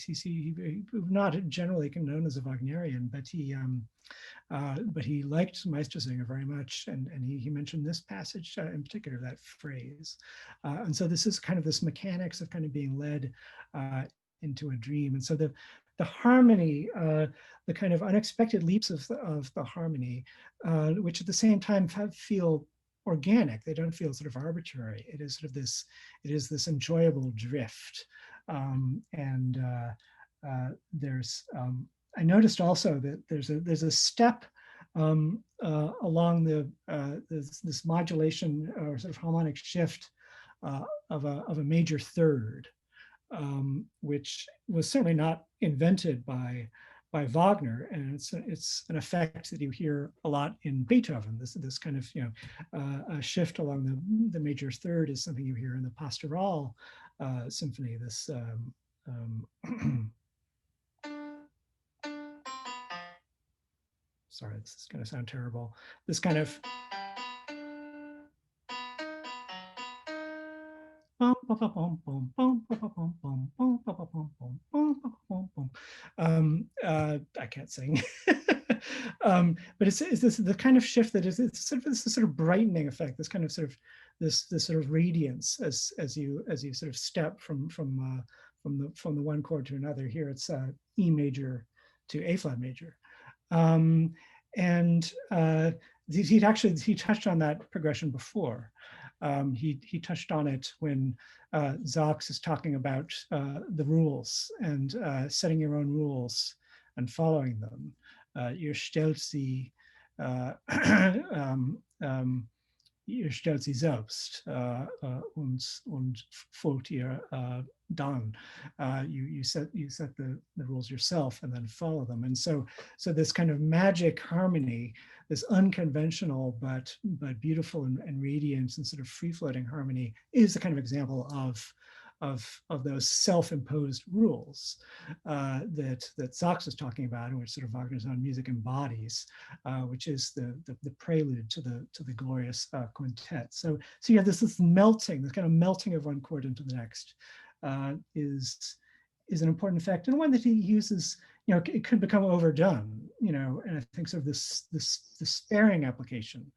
not generally known as a Wagnerian, but he liked Meistersinger very much, and he mentioned this passage in particular, that phrase. And so this is kind of this mechanics of kind of being led into a dream. And so the harmony, the kind of unexpected leaps of the harmony, which at the same time feel organic. They don't feel sort of arbitrary. It is sort of this enjoyable drift. And there's I noticed also that there's a step along this modulation or sort of harmonic shift of a major third, which was certainly not invented by Wagner, and it's an effect that you hear a lot in Beethoven. This kind of a shift along the major third is something you hear in the Pastoral Symphony. This sorry, this is going to sound terrible. This kind of I can't sing. But it's this the kind of shift that it's sort of this sort of brightening effect, this kind of sort of this sort of radiance as you sort of step from the one chord to another. Here it's E major to A flat major, and he touched on that progression before. He touched on it when Sachs is talking about the rules and setting your own rules and following them. Ihr stellt sie selbst und folgt ihr dann. You set the rules yourself and then follow them. And so this kind of magic harmony, this unconventional but beautiful and radiant and sort of free-floating harmony, is the kind of example of those self-imposed rules that Sachs is talking about, and which sort of Wagner's own music embodies, which is the prelude to the glorious quintet. So you have this melting, this kind of melting of one chord into the next, is an important effect, and one that he uses it could become overdone, and I think sort of this sparing application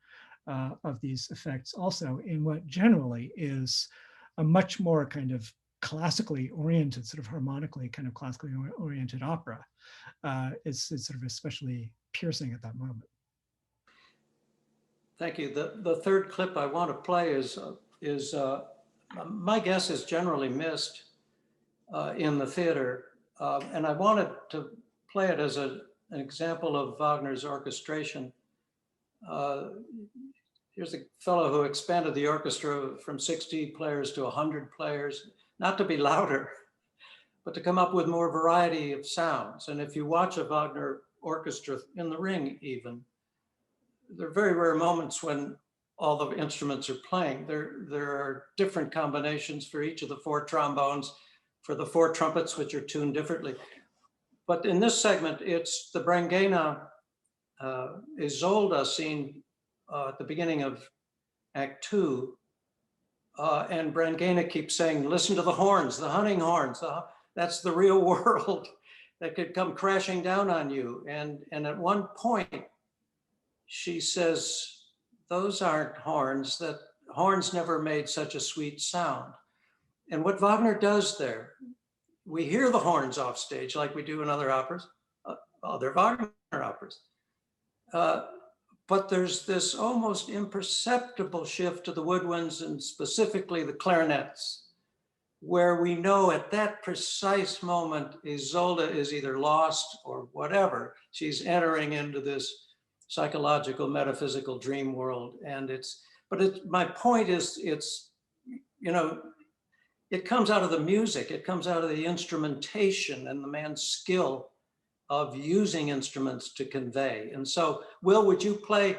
of these effects also in what generally is a much more kind of classically oriented, sort of harmonically kind of classically oriented opera is sort of especially piercing at that moment. Thank you. The third clip I want to play is my guess is generally missed in the theater. And I wanted to play it as an example of Wagner's orchestration. Here's a fellow who expanded the orchestra from 60 players to 100 players, not to be louder, but to come up with more variety of sounds. And if you watch a Wagner orchestra in the Ring even, there are very rare moments when all the instruments are playing. There are different combinations for each of the 4 trombones, for the 4 trumpets, which are tuned differently. But in this segment, it's the Brangäna Isolde scene at the beginning of Act 2. And Brangäna keeps saying, listen to the horns, the hunting horns. That's the real world that could come crashing down on you. And at one point, she says, those aren't horns, that horns never made such a sweet sound. And what Wagner does there, we hear the horns off stage like we do in other operas, other Wagner operas. But there's this almost imperceptible shift to the woodwinds and specifically the clarinets, where we know at that precise moment, Isolde is either lost or whatever. She's entering into this psychological, metaphysical dream world. And my point is, it comes out of the music, it comes out of the instrumentation and the man's skill of using instruments to convey. And so, Will, would you play,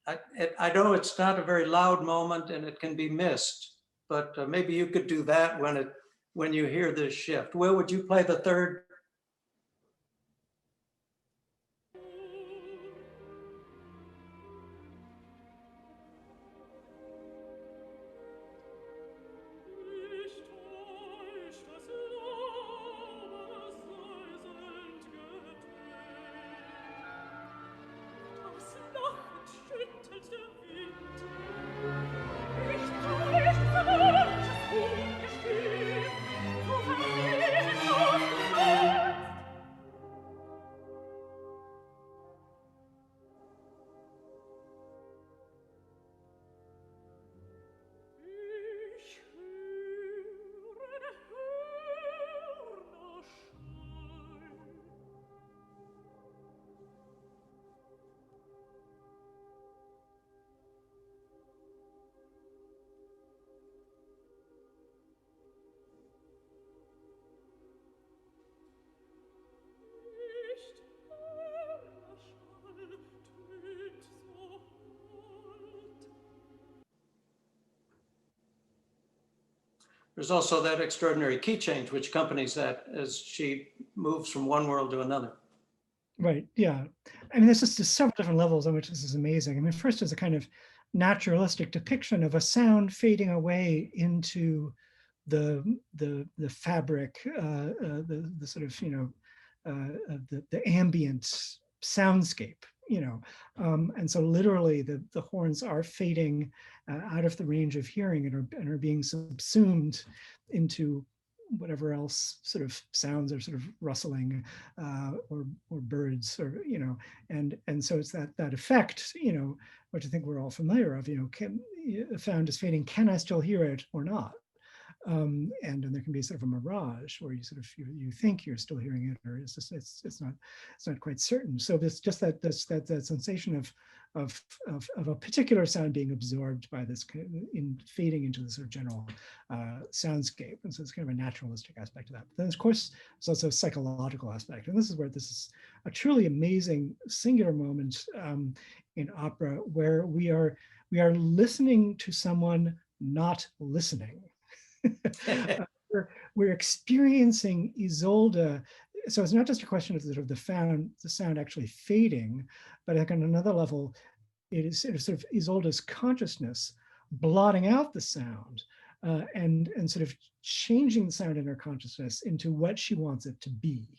I know it's not a very loud moment and it can be missed, but maybe you could do that when you hear this shift. Will, would you play the third? There's also that extraordinary key change which accompanies that as she moves from one world to another. Right, yeah. I mean, there's just several different levels on which this is amazing. I mean, first is a kind of naturalistic depiction of a sound fading away into the fabric, the sort of, the ambient soundscape, and so literally the horns are fading out of the range of hearing and are being subsumed into whatever else sort of sounds are sort of rustling or birds, or and so it's that effect, which I think we're all familiar of. The sound is fading, can I still hear it or not? And then there can be sort of a mirage where you sort of you think you're still hearing it, or it's not quite certain. So it's just that sensation of a particular sound being absorbed by this in fading into the sort of general soundscape. And so it's kind of a naturalistic aspect of that. But then of course there's also a psychological aspect, and this is where this is a truly amazing singular moment in opera, where we are listening to someone not listening. We're experiencing Isolde. So it's not just a question of sort of the sound actually fading, but like on another level, it is sort of Isolde's consciousness blotting out the sound and sort of changing the sound in her consciousness into what she wants it to be.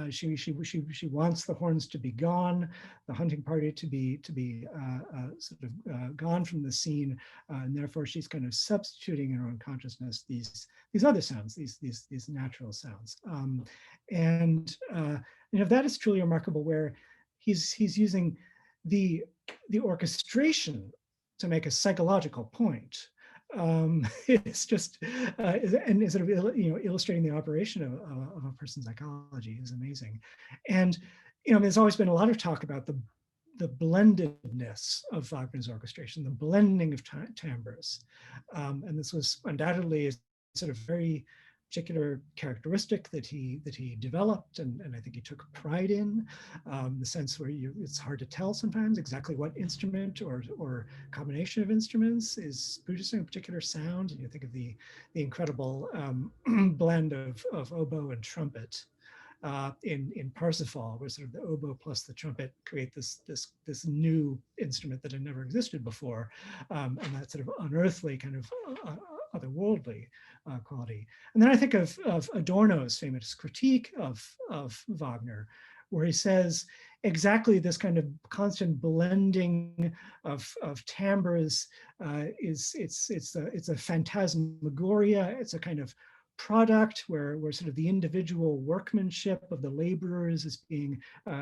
She wants the horns to be gone, the hunting party to be gone from the scene, and therefore she's kind of substituting in her own consciousness these other sounds, these natural sounds, and that is truly remarkable. Where he's using the orchestration to make a psychological point. It's just and sort of illustrating the operation of a person's psychology is amazing. And there's always been a lot of talk about the blendedness of Wagner's orchestration, the blending of timbres, and this was undoubtedly a sort of very particular characteristic that he developed, and I think he took pride in, the sense where it's hard to tell sometimes exactly what instrument or combination of instruments is producing a particular sound. And you think of the incredible blend of oboe and trumpet in Parsifal, where sort of the oboe plus the trumpet create this new instrument that had never existed before, and that sort of unearthly kind of otherworldly quality. And then I think of Adorno's famous critique of Wagner, where he says exactly this kind of constant blending of timbres it's a phantasmagoria. It's a kind of product where sort of the individual workmanship of the laborers is being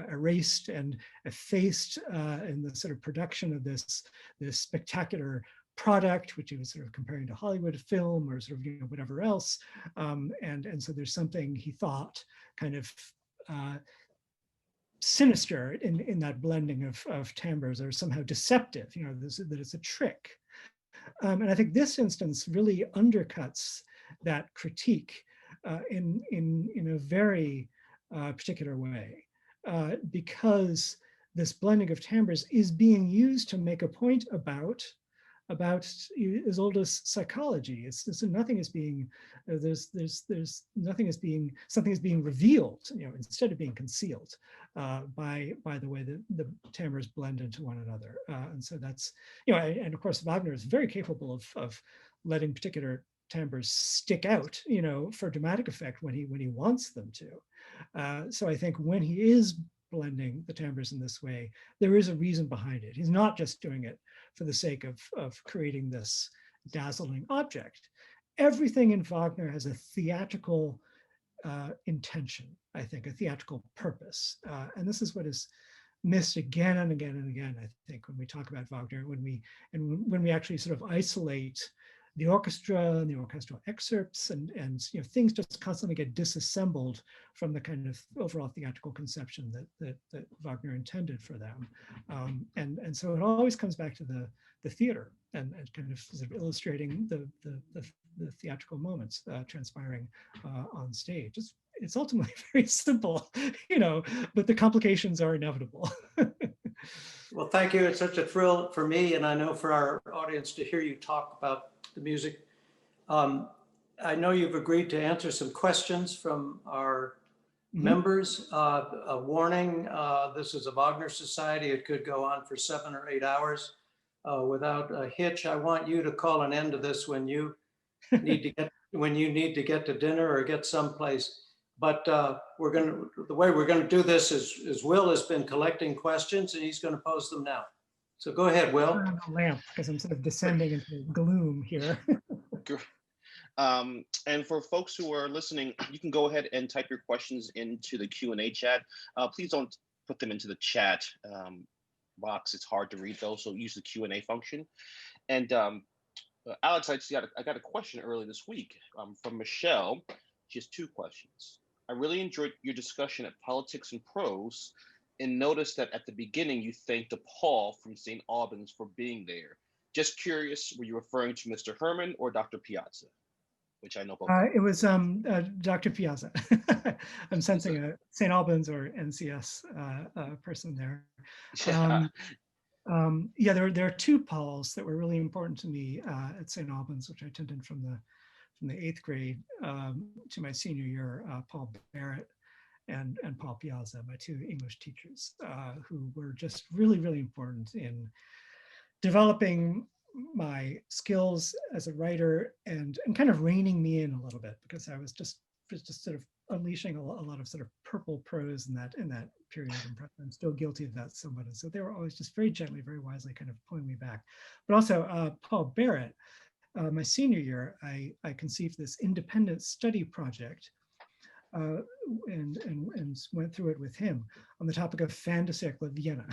erased and effaced in the sort of production of this spectacular product, which he was sort of comparing to Hollywood film or sort of whatever else, and so there's something he thought kind of sinister in that blending of timbres, or somehow deceptive, that it's a trick. And I think this instance really undercuts that critique in a very particular way, because this blending of timbres is being used to make a point about Isolde's psychology. It's nothing is being something is being revealed, instead of being concealed by the way the timbres blend into one another. And so that's and of course Wagner is very capable of letting particular timbres stick out, for dramatic effect when he wants them to. So I think when he is blending the timbres in this way, there is a reason behind it. He's not just doing it for the sake of creating this dazzling object. Everything in Wagner has a theatrical intention, I think, a theatrical purpose. And this is what is missed again and again and again, I think, when we talk about Wagner, when we actually sort of isolate the orchestra and the orchestral excerpts, and things just constantly get disassembled from the kind of overall theatrical conception that Wagner intended for them, and so it always comes back to the theater and kind of sort of illustrating the theatrical moments transpiring on stage. It's ultimately very simple, but the complications are inevitable. Well, thank you. It's such a thrill for me, and I know for our audience, to hear you talk about the music. I know you've agreed to answer some questions from our members. A warning, this is a Wagner Society. It could go on for 7 or 8 hours without a hitch. I want you to call an end to this when you need to get to dinner or get someplace. But the way we're going to do this is Will has been collecting questions and he's going to pose them now. So go ahead, Will. Turn on the lamp because I'm sort of descending into gloom here. And for folks who are listening, you can go ahead and type your questions into the Q&A chat. Please don't put them into the chat box. It's hard to read those, so use the Q&A function. And Alex, I got a question early this week from Michelle. She has 2 questions. I really enjoyed your discussion of politics and prose, and noticed that at the beginning you thanked Paul from St. Albans for being there. Just curious, were you referring to Mr. Herman or Dr. Piazza? Which I know both. It was Dr. Piazza. I'm sensing a St. Albans or NCS person there. Yeah, there are 2 Pauls that were really important to me at St. Albans, which I attended from the 8th grade to my senior year, Paul Barrett and Paul Piazza, my 2 English teachers, who were just really, really important in developing my skills as a writer and kind of reining me in a little bit, because I was just sort of unleashing a lot of sort of purple prose in that period. I'm still guilty of that somewhat. And so they were always just very gently, very wisely kind of pulling me back. But also Paul Barrett, my senior year, I conceived this independent study project and went through it with him on the topic of fin de siècle Vienna.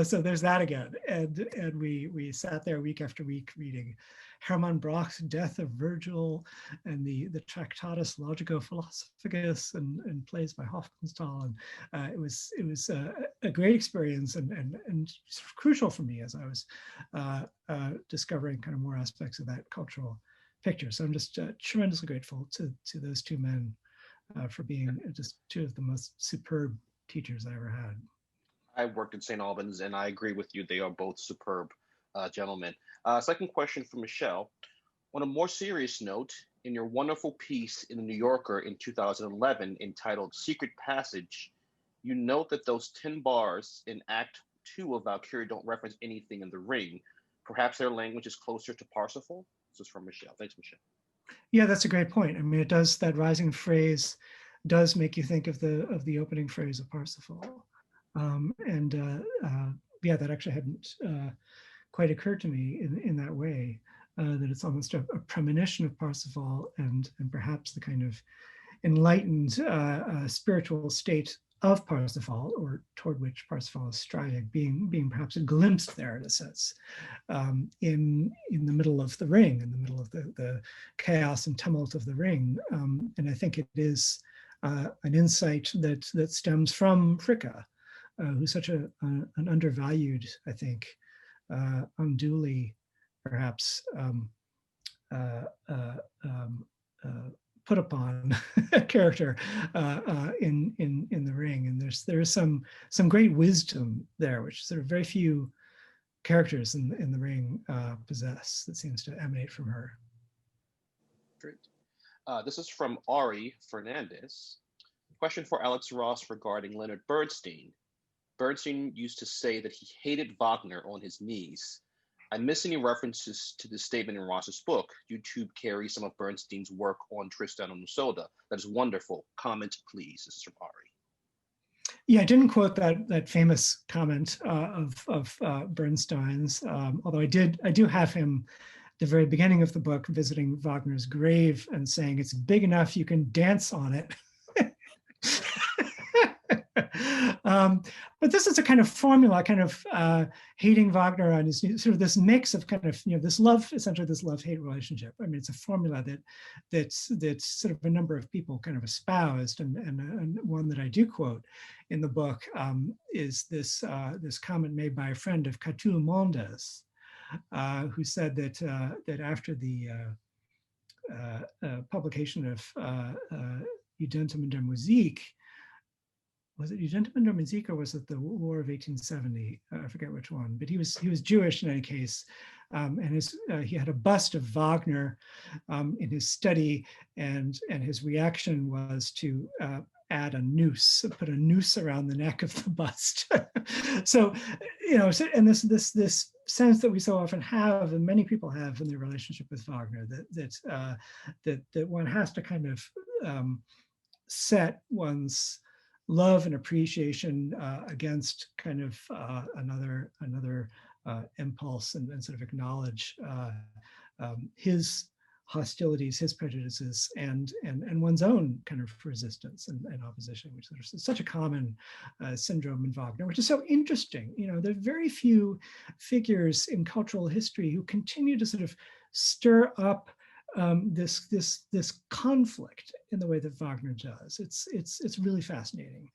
So there's that again. And we sat there week after week reading Hermann Broch's Death of Virgil and the Tractatus Logico-Philosophicus and plays by Hofmannsthal. And it was a great experience and sort of crucial for me as I was discovering kind of more aspects of that cultural picture. So I'm just tremendously grateful to those two men for being just two of the most superb teachers I ever had. I worked in St. Albans, and I agree with you. They are both superb gentlemen. Second question from Michelle. On a more serious note, in your wonderful piece in the New Yorker in 2011 entitled Secret Passage, you note that those 10 bars in Act 2 of Valkyrie don't reference anything in the Ring. Perhaps their language is closer to Parsifal? This is from Michelle. Thanks, Michelle. Yeah, that's a great point. I mean, it does, that rising phrase does make you think of the opening phrase of Parsifal. Yeah, that actually hadn't quite occurred to me in that way, that it's almost a premonition of Parsifal and perhaps the kind of enlightened spiritual state of Parsifal, or toward which Parsifal is striving, being perhaps a glimpse there in a sense, in the middle of the Ring, in the middle of the chaos and tumult of the Ring. And I think it is an insight that stems from Fricka, who's such an undervalued, I think, unduly perhaps put upon character in the Ring. And there is some great wisdom there, which sort of very few characters in the Ring possess, that seems to emanate from her. Great. This is from Ari Fernandez. Question for Alex Ross regarding Leonard Bernstein. Bernstein used to say that he hated Wagner on his knees. I miss any references to this statement in Ross's book. YouTube carries some of Bernstein's work on Tristan and Isolde. That is wonderful. Comment, please. This is from Ari. Yeah, I didn't quote that famous comment of Bernstein's, although I do have him at the very beginning of the book visiting Wagner's grave and saying it's big enough you can dance on it. But this is a kind of formula, kind of hating Wagner on his sort of this mix of kind of, this love, essentially this love-hate relationship. I mean, it's a formula that's sort of a number of people kind of espoused, and one that I do quote in the book is this comment made by a friend of Catulle Mondes, who said that after the publication of Judentum in der Musik, was it Judentum in der Musik or was it the War of 1870? I forget which one, but he was Jewish in any case, and he had a bust of Wagner in his study, and his reaction was to add a noose, put a noose around the neck of the bust. So, and this sense that we so often have, and many people have in their relationship with Wagner, that one has to kind of set one's love and appreciation against kind of another impulse, and sort of acknowledge his hostilities, his prejudices, and one's own kind of resistance and opposition, which is such a common syndrome in Wagner, which is so interesting. There are very few figures in cultural history who continue to sort of stir up this conflict in the way that Wagner does. It's really fascinating.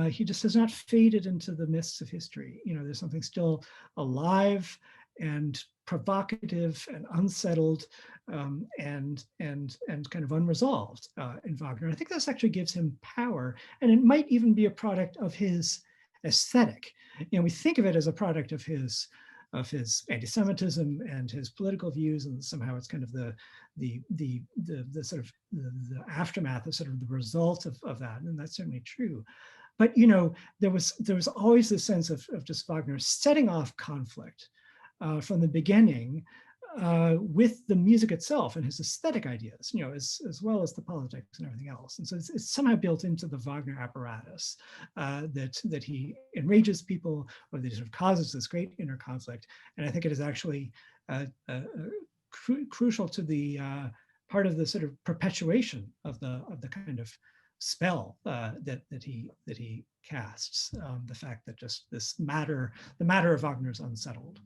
He just has not faded into the mists of history. There's something still alive and provocative and unsettled and kind of unresolved in Wagner. I think this actually gives him power, and it might even be a product of his aesthetic. We think of it as a product of his anti-Semitism and his political views, and somehow it's kind of the sort of the aftermath of sort of the result of that, and that's certainly true. But there was always this sense of just Wagner setting off conflict from the beginning, with the music itself and his aesthetic ideas, as well as the politics and everything else. And so it's somehow built into the Wagner apparatus that he enrages people, or that he sort of causes this great inner conflict. And I think it is actually crucial to the part of the sort of perpetuation of the kind of spell that he casts. The fact that just the matter of Wagner is unsettled.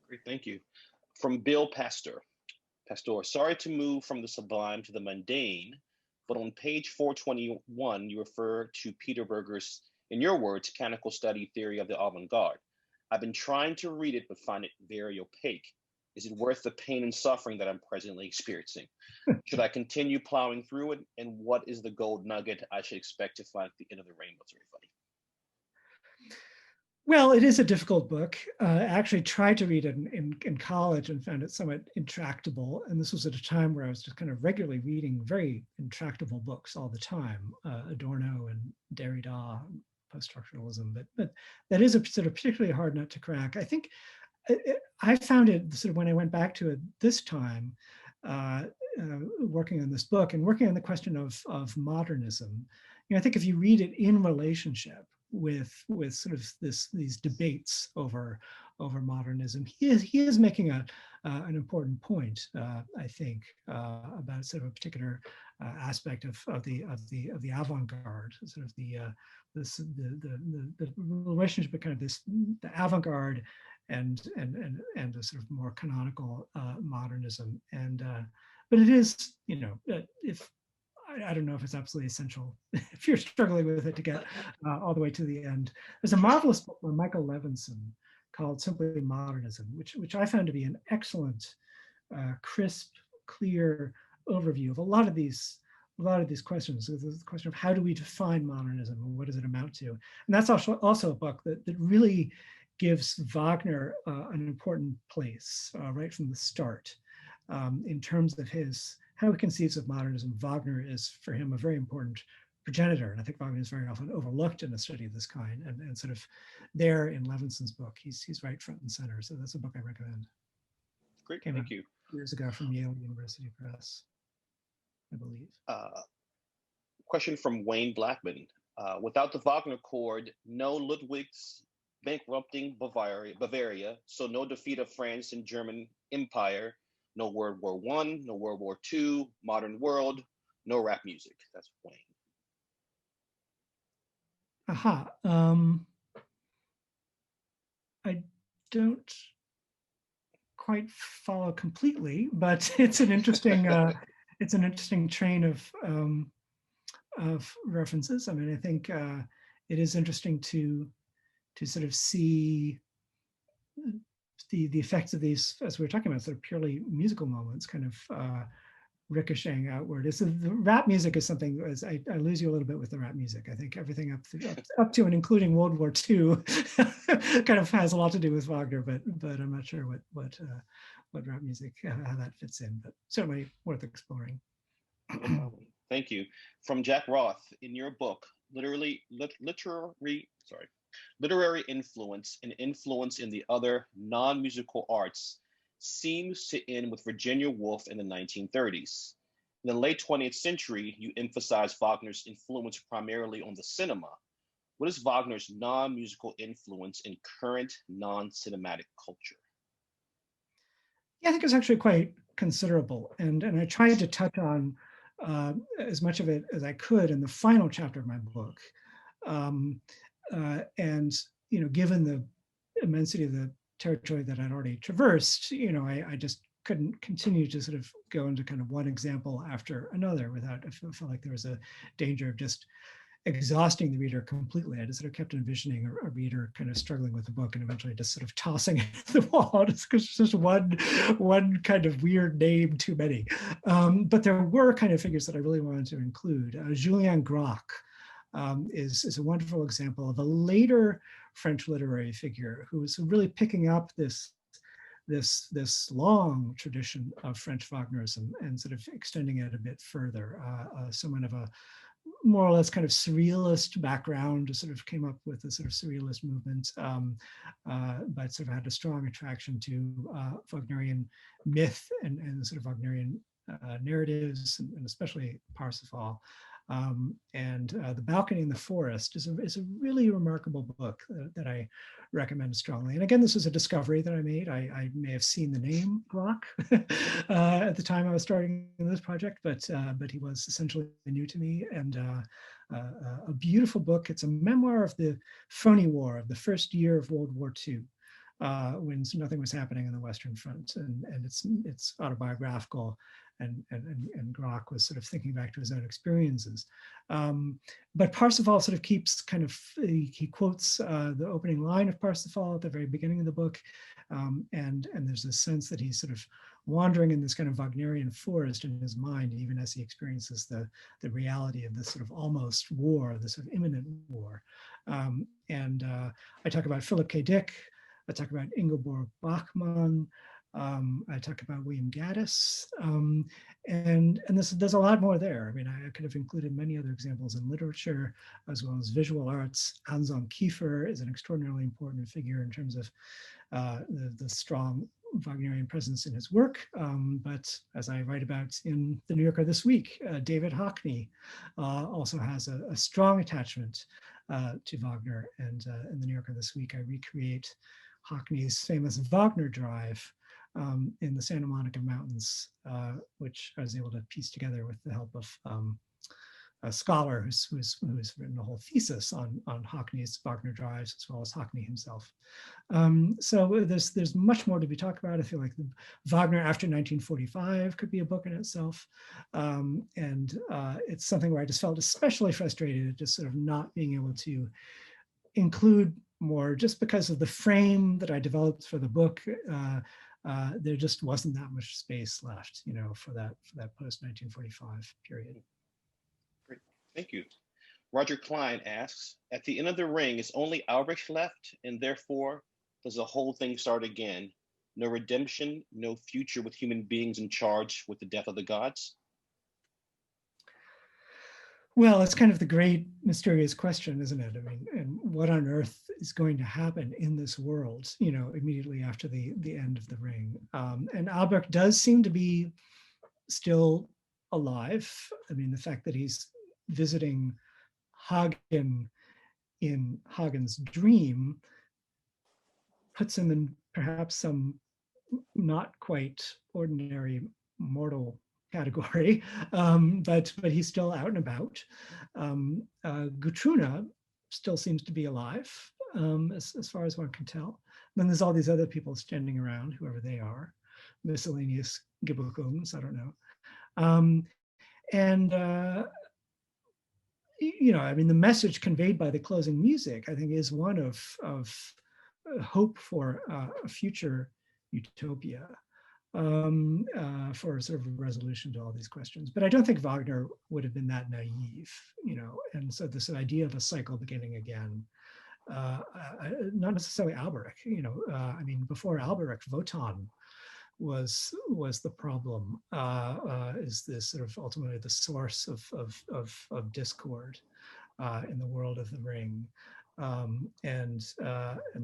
Great, thank you. From Bill Pastor, sorry to move from the sublime to the mundane, but on page 421, you refer to Peter Berger's, in your words, canonical study theory of the avant-garde. I've been trying to read it, but find it very opaque. Is it worth the pain and suffering that I'm presently experiencing? Should I continue plowing through it? And what is the gold nugget I should expect to find at the end of the rainbow? It's very funny. Well, it is a difficult book. I actually tried to read it in college and found it somewhat intractable. And this was at a time where I was just kind of regularly reading very intractable books all the time, Adorno and Derrida, post-structuralism. But that is a sort of particularly hard nut to crack. I think I found it sort of when I went back to it this time, working on this book and working on the question of modernism. I think if you read it in relationship with sort of these debates over modernism, he is making an important point, I think, about sort of a particular aspect of the avant-garde, sort of the relationship between kind of the avant-garde and the sort of more canonical modernism. And but it is, if I don't know if it's absolutely essential if you're struggling with it to get all the way to the end. There's a marvelous book by Michael Levinson called Simply Modernism, which I found to be an excellent, crisp, clear overview of a lot of these questions. The question of how do we define modernism and what does it amount to? And that's also a book that really gives Wagner an important place right from the start in terms of how he conceives of modernism. Wagner is, for him, a very important progenitor. And I think Wagner is very often overlooked in a study of this kind. And sort of there in Levinson's book, he's right front and center. So that's a book I recommend. Great, thank you. Years ago from Yale University Press, I believe. Question from Wayne Blackman. Without the Wagner chord, no Ludwig's bankrupting Bavaria, so no defeat of France and German Empire, no World War I, no World War II, modern world, no rap music. That's Wayne. Aha. I don't quite follow completely, but it's an interesting train of references. I mean, I think it is interesting to sort of see the effects of these, as we were talking about, sort of purely musical moments kind of ricocheting outward. The rap music is something, as I lose you a little bit with the rap music. I think everything up to and including World War II kind of has a lot to do with Wagner, but I'm not sure what rap music, how that fits in, but certainly worth exploring. Thank you. From Jack Roth, in your book, literary influence and influence in the other non-musical arts seems to end with Virginia Woolf in the 1930s. In the late 20th century, you emphasize Wagner's influence primarily on the cinema. What is Wagner's non-musical influence in current non-cinematic culture? Yeah, I think it's actually quite considerable. And I tried to touch on as much of it as I could in the final chapter of my book. And, given the immensity of the territory that I'd already traversed, I just couldn't continue to sort of go into kind of one example after another without, I felt like there was a danger of just exhausting the reader completely. I just sort of kept envisioning a reader kind of struggling with the book and eventually just sort of tossing it at the wall just because it's just one kind of weird name too many. But there were kind of figures that I really wanted to include. Julien Gracq is a wonderful example of a later French literary figure who was really picking up this long tradition of French Wagnerism and sort of extending it a bit further. Someone of a more or less kind of surrealist background, sort of came up with the sort of surrealist movement, but sort of had a strong attraction to Wagnerian myth and sort of Wagnerian narratives, and especially Parsifal. The Balcony in the Forest is a really remarkable book that I recommend strongly. And again, this was a discovery that I made. I may have seen the name Glock at the time I was starting this project, but he was essentially new to me, and a beautiful book. It's a memoir of the phony war of the first year of World War II. When nothing was happening on the Western Front, and it's autobiographical, and Grok was sort of thinking back to his own experiences. But Parsifal sort of keeps he quotes the opening line of Parsifal at the very beginning of the book, and there's a sense that he's sort of wandering in this kind of Wagnerian forest in his mind, even as he experiences the reality of this sort of almost war, this sort of imminent war. I talk about Philip K. Dick. I talk about Ingeborg Bachmann. I talk about William Gaddis, and there's a lot more there. I mean, I could have included many other examples in literature as well as visual arts. Anselm Kiefer is an extraordinarily important figure in terms of the strong Wagnerian presence in his work. But as I write about in the New Yorker this week, David Hockney also has a strong attachment to Wagner. And in the New Yorker this week, I recreate Hockney's famous Wagner Drive in the Santa Monica Mountains, which I was able to piece together with the help of a scholar who's written a whole thesis on Hockney's Wagner Drives, as well as Hockney himself. So there's much more to be talked about. I feel like Wagner after 1945 could be a book in itself. It's something where I just felt especially frustrated at just sort of not being able to include more, just because of the frame that I developed for the book. There just wasn't that much space left, for that post 1945 period. Great, thank you. Roger Klein asks, at the end of the ring, is only Albrecht left, and therefore does the whole thing start again? No redemption, no future with human beings in charge with the death of the gods? Well, it's kind of the great mysterious question, isn't it? I mean, and what on earth is going to happen in this world, immediately after the end of the ring? And Albrecht does seem to be still alive. I mean, the fact that he's visiting Hagen in Hagen's dream puts him in perhaps some not quite ordinary mortal category, but he's still out and about. Gutruna still seems to be alive, as far as one can tell. And then there's all these other people standing around, whoever they are, miscellaneous Gibbelkums, I don't know. I mean, the message conveyed by the closing music, I think, is one of hope for a future utopia, for sort of a resolution to all these questions. But I don't think Wagner would have been that naive, and so this idea of a cycle beginning again, not necessarily Albrecht, I mean, before Albrecht, Wotan was the problem, is this sort of ultimately the source of discord in the world of the ring. And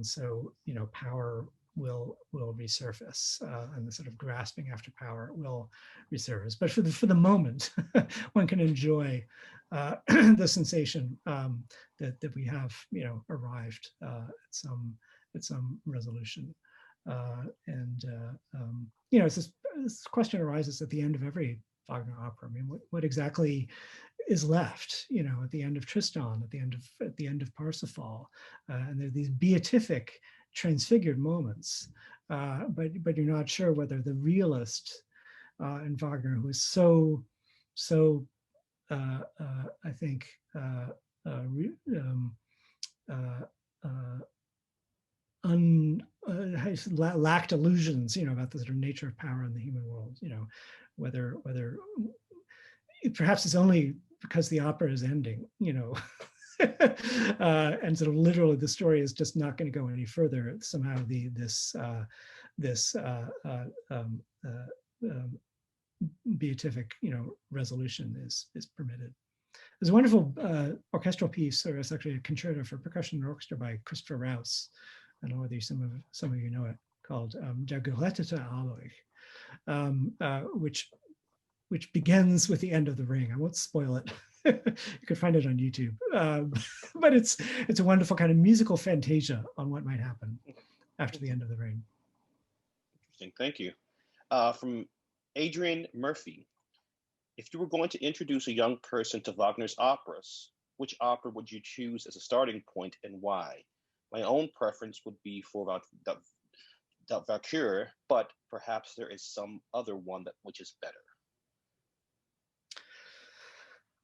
so, power will resurface, and the sort of grasping after power will resurface. But for the moment, one can enjoy the sensation that we have, arrived at some resolution. It's this question arises at the end of every Wagner opera. I mean, what exactly is left, at the end of Tristan, at the end of Parsifal, and there are these beatific, transfigured moments, but you're not sure whether the realist in Wagner, who is so I think lacked illusions, about the sort of nature of power in the human world, whether perhaps it's only because the opera is ending, and sort of literally the story is just not going to go any further. Somehow this beatific, resolution is permitted. there's a wonderful orchestral piece, or it's actually a concerto for percussion and orchestra by Christopher Rouse. I don't know whether some of you know it, called Der Gerettete Aloy, which begins with the end of the ring. I won't spoil it. You could find it on YouTube, but it's a wonderful kind of musical fantasia on what might happen after the end of the ring. Interesting, thank you. From Adrian Murphy, if you were going to introduce a young person to Wagner's operas, which opera would you choose as a starting point and why? My own preference would be for the Valkyrie, but perhaps there is some other one which is better.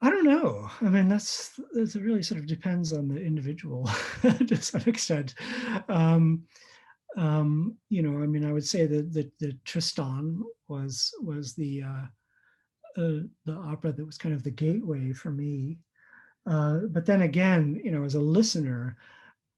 I don't know. I mean, it really sort of depends on the individual to some extent. You know, I mean, I would say that the Tristan was the opera that was kind of the gateway for me. But then again, you know, as a listener,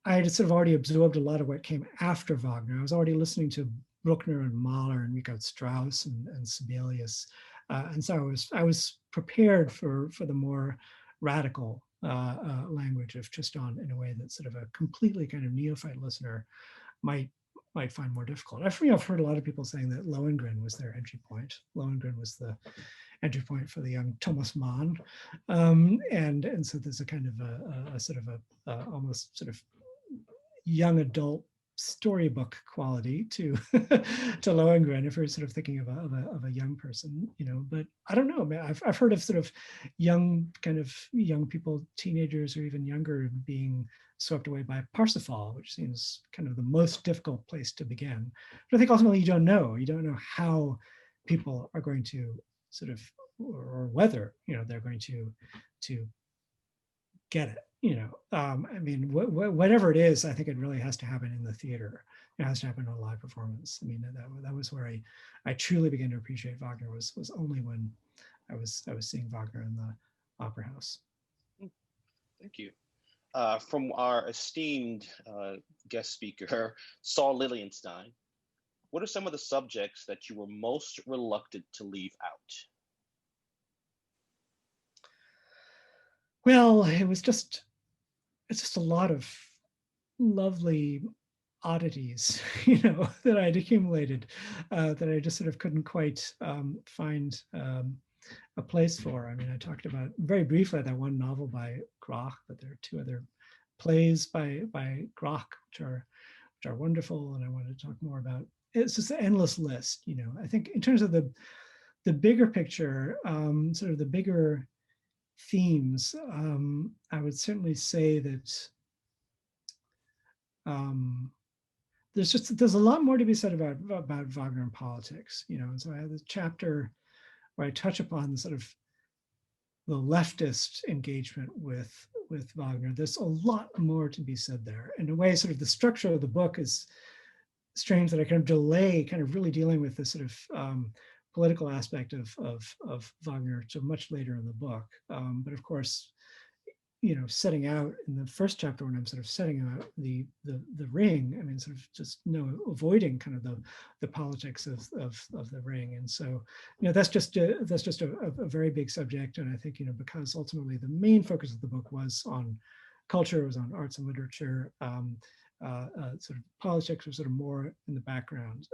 I had sort of already absorbed a lot of what came after Wagner. I was already listening to Bruckner and Mahler and Richard Strauss and Sibelius. And so I was prepared for the more radical language of Tristan in a way that sort of a completely kind of neophyte listener might find more difficult. I've heard a lot of people saying that Lohengrin was their entry point. Lohengrin was the entry point for the young Thomas Mann, and so there's a kind of a sort of a almost sort of young adult storybook quality to to Lohengrin if we're sort of thinking of a young person, you know. But I don't know. I've heard of sort of young people, teenagers or even younger, being swept away by Parsifal, which seems kind of the most difficult place to begin. But I think ultimately you don't know how people are going to sort of, or whether, you know, they're going to get it. You know, I mean, whatever it is, I think it really has to happen in the theater. It has to happen in a live performance. I mean, that was where I truly began to appreciate Wagner was only when I was seeing Wagner in the opera house. Thank you. From our esteemed guest speaker, Saul Lilienstein, what are some of the subjects that you were most reluctant to leave out? Well, it's just a lot of lovely oddities, you know, that I'd accumulated that I just sort of couldn't quite find a place for. I mean, I talked about very briefly that one novel by Grach, but there are two other plays by Grach which are wonderful, and I wanted to talk more about. It's just an endless list, you know. I think in terms of the bigger picture, sort of the bigger themes, I would certainly say that there's a lot more to be said about Wagner and politics, you know. And so I have this chapter where I touch upon sort of the leftist engagement with Wagner. There's a lot more to be said there. In a way, sort of the structure of the book is strange that I kind of delay kind of really dealing with this sort of political aspect of Wagner to much later in the book. But of course, you know, setting out in the first chapter when I'm sort of setting out the ring, I mean, sort of just avoiding kind of the politics of the ring. And so, you know, that's just a very big subject. And I think, you know, because ultimately the main focus of the book was on culture, was on arts and literature, sort of politics was sort of more in the background.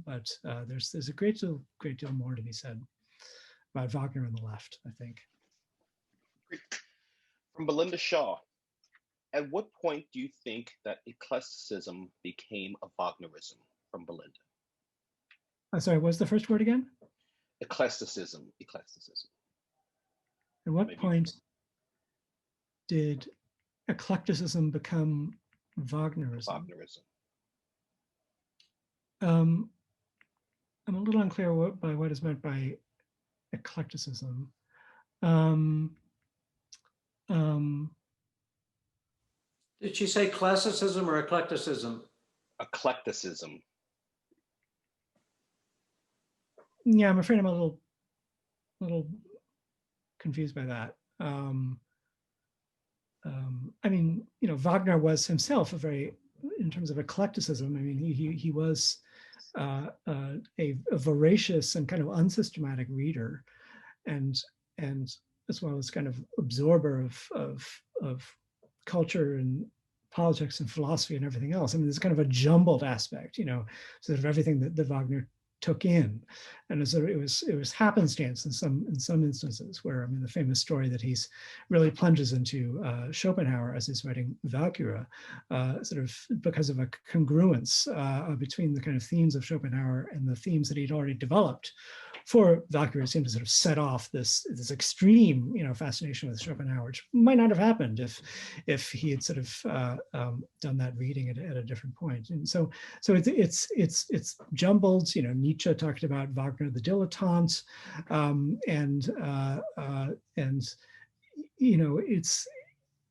But there's a great deal more to be said about Wagner on the left, I think. From Belinda Shaw, at what point do you think that eclecticism became a Wagnerism? From Belinda. Sorry, what's the first word again? Eclecticism. At what point did eclecticism become Wagnerism? I'm a little unclear by what is meant by eclecticism. Did she say classicism or eclecticism? Eclecticism. Yeah, I'm afraid I'm a little confused by that. I mean, you know, Wagner was himself in terms of eclecticism, I mean, he was a voracious and kind of unsystematic reader, and as well as kind of absorber of culture and politics and philosophy and everything else. I mean, there's kind of a jumbled aspect, sort of everything that Wagner took in, and so it was happenstance in some instances where, I mean, the famous story that he's really plunges into Schopenhauer as he's writing Valkyrie, sort of because of a congruence between the kind of themes of Schopenhauer and the themes that he'd already developed for Valkyrie. Seemed to sort of set off this extreme, fascination with Schopenhauer, which might not have happened if he had sort of done that reading at a different point. And so it's jumbled. Nietzsche talked about Wagner the dilettante,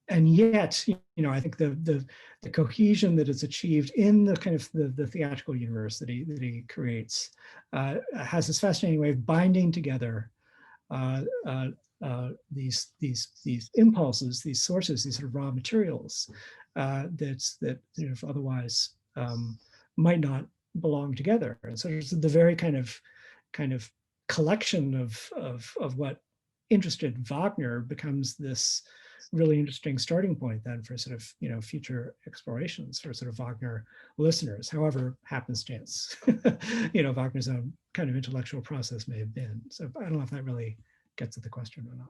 and yet, I think the cohesion that is achieved in the kind of the theatrical universe that he creates has this fascinating way of binding together these impulses, these sources, these sort of raw materials that otherwise might not belong together. And so there's the very kind of collection of what interested Wagner becomes this really interesting starting point then for sort of future explorations for sort of Wagner listeners, however happenstance Wagner's own kind of intellectual process may have been. So I don't know if that really gets at the question or not.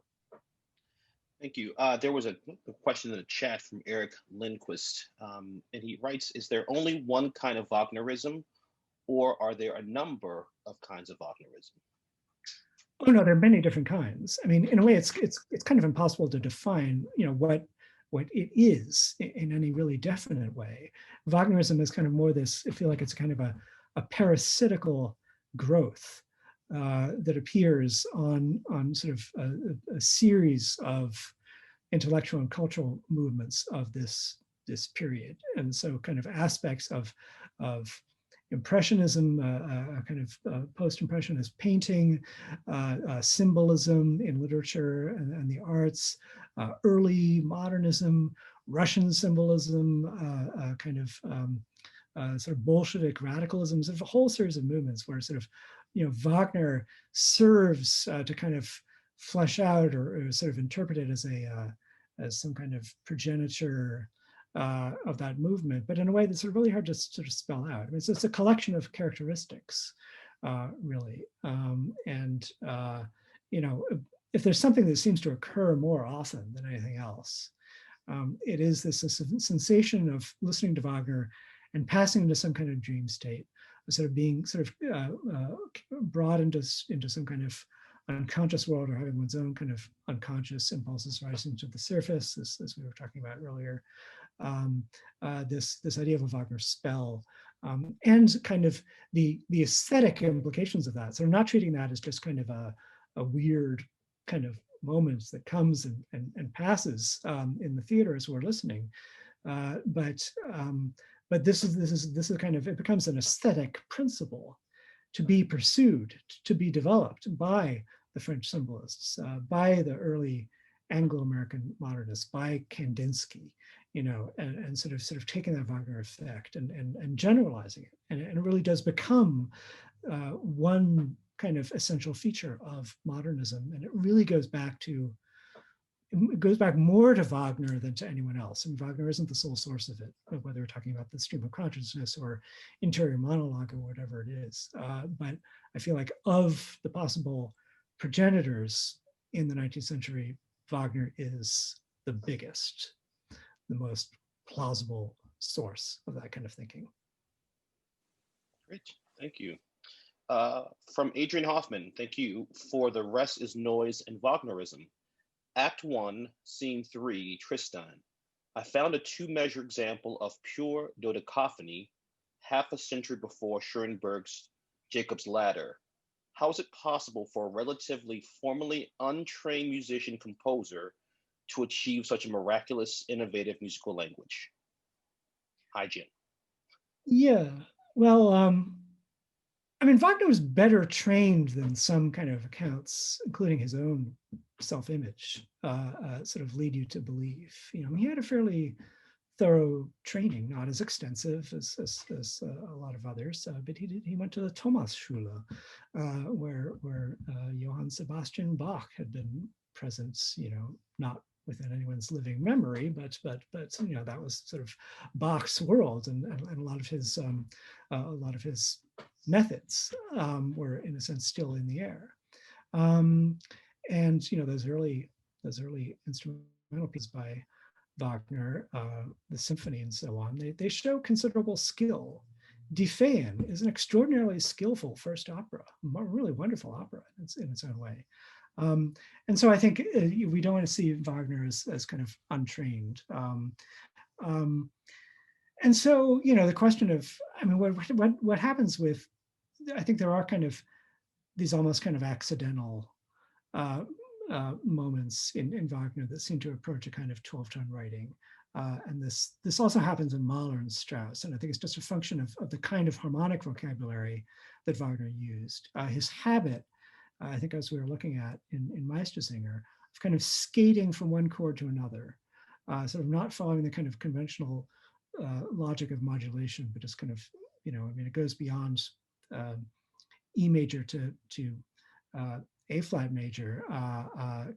Thank you. There was a question in the chat from Eric Lindquist, and he writes, is there only one kind of Wagnerism, or are there a number of kinds of Wagnerism? Oh no, there are many different kinds. I mean, in a way, it's kind of impossible to define, what it is in any really definite way. Wagnerism is kind of more this. I feel like it's kind of a parasitical growth that appears on sort of a series of intellectual and cultural movements of this period, and so kind of aspects of Impressionism, kind of post-impressionist painting, symbolism in literature and the arts, early modernism, Russian symbolism, kind of sort of Bolshevik radicalism, sort of a whole series of movements where sort of, Wagner serves to kind of flesh out or sort of interpret it as some kind of progenitor of that movement, but in a way that's really hard to sort of spell out. I mean, it's a collection of characteristics, really. If there's something that seems to occur more often than anything else, it is this sensation of listening to Wagner and passing into some kind of dream state, sort of being sort of brought into some kind of unconscious world, or having one's own kind of unconscious impulses rising to the surface, as we were talking about earlier. This idea of a Wagner spell, and kind of the aesthetic implications of that. So I'm not treating that as just kind of a weird kind of moment that comes and passes in the theater as we're listening, but this is kind of, it becomes an aesthetic principle to be pursued, to be developed by the French symbolists, by the early Anglo-American modernists, by Kandinsky, and sort of taking that Wagner effect and generalizing it. And it really does become one kind of essential feature of modernism. And it really goes back more to Wagner than to anyone else. And Wagner isn't the sole source of it, whether we're talking about the stream of consciousness or interior monologue or whatever it is. But I feel like of the possible progenitors in the 19th century, Wagner is the biggest, the most plausible source of that kind of thinking. Great, thank you. From Adrian Hoffman, thank you. For the rest is noise and Wagnerism. Act 1, Scene 3, Tristan. I found a two-measure example of pure dodecaphony half a century before Schoenberg's Jacob's Ladder. How is it possible for a relatively formally untrained musician-composer to achieve such a miraculous, innovative musical language? Hi, Jim. Yeah, well, I mean, Wagner was better trained than some kind of accounts, including his own self-image, sort of lead you to believe. He had a fairly thorough training, not as extensive as a lot of others, but he went to the Thomasschule, where Johann Sebastian Bach had been present, not within anyone's living memory, but that was sort of Bach's world, and a lot of his methods were in a sense still in the air. And those early instrumental pieces by Wagner, the symphony and so on, they show considerable skill. Die Feen is an extraordinarily skillful first opera, a really wonderful opera in its own way. And so I think we don't want to see Wagner as kind of untrained. And so, the question of, what happens with, I think there are kind of these almost kind of accidental moments in Wagner that seem to approach a kind of 12-tone writing. And this also happens in Mahler and Strauss. And I think it's just a function of the kind of harmonic vocabulary that Wagner used. His habit, I think as we were looking at in Meistersinger, of kind of skating from one chord to another, sort of not following the kind of conventional logic of modulation, but just kind of, it goes beyond E major to A flat major.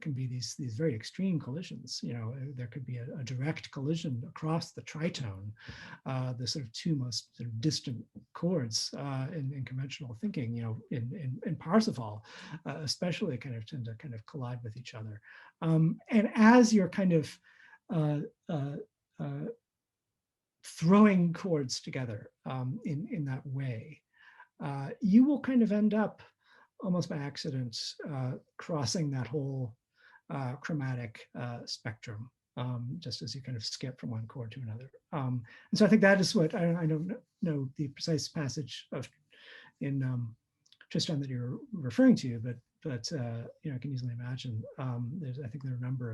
Can be these very extreme collisions. There could be a direct collision across the tritone, the sort of two most sort of distant chords in conventional thinking. In Parsifal, especially, kind of tend to kind of collide with each other. And as you're kind of throwing chords together in that way, you will kind of end up almost by accident crossing that whole chromatic spectrum, just as you kind of skip from one chord to another. And so I think that is what, I don't know the precise passage in Tristan that you're referring to, but I can easily imagine. I think there are a number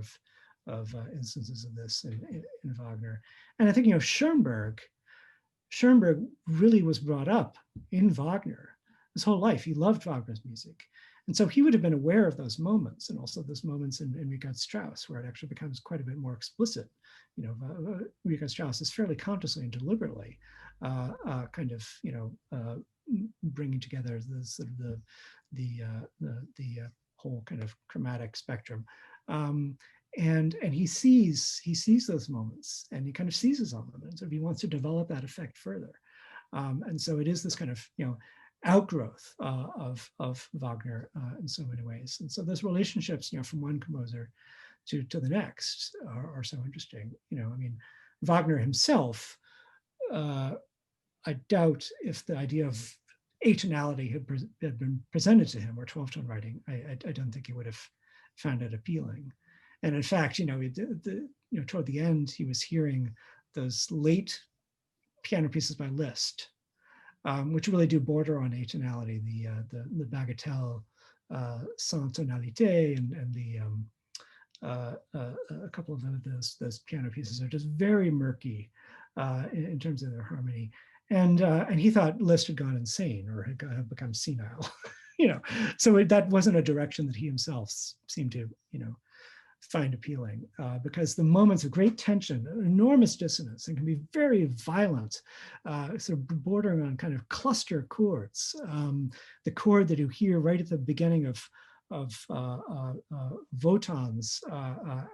of instances of this in Wagner. And I think, Schoenberg really was brought up in Wagner his whole life. He loved Wagner's music. And so he would have been aware of those moments, and also those moments in Richard Strauss, where it actually becomes quite a bit more explicit. Richard Strauss is fairly consciously and deliberately kind of, bringing together the whole kind of chromatic spectrum. And he sees those moments, and he kind of seizes on them, and so he wants to develop that effect further. And so it is this kind of outgrowth of Wagner in so many ways. And so those relationships, from one composer to the next are so interesting. Wagner himself, I doubt if the idea of atonality had been presented to him, or 12-tone writing, I don't think he would have found it appealing. And in fact, toward the end, he was hearing those late piano pieces by Liszt, which really do border on atonality, the Bagatelle, Sans tonalité, and a couple of those piano pieces are just very murky in terms of their harmony. And he thought Liszt had gone insane or had become senile, So that wasn't a direction that he himself seemed to, find appealing, because the moments of great tension, enormous dissonance, and can be very violent, sort of bordering on kind of cluster chords. The chord that you hear right at the beginning of Wotan's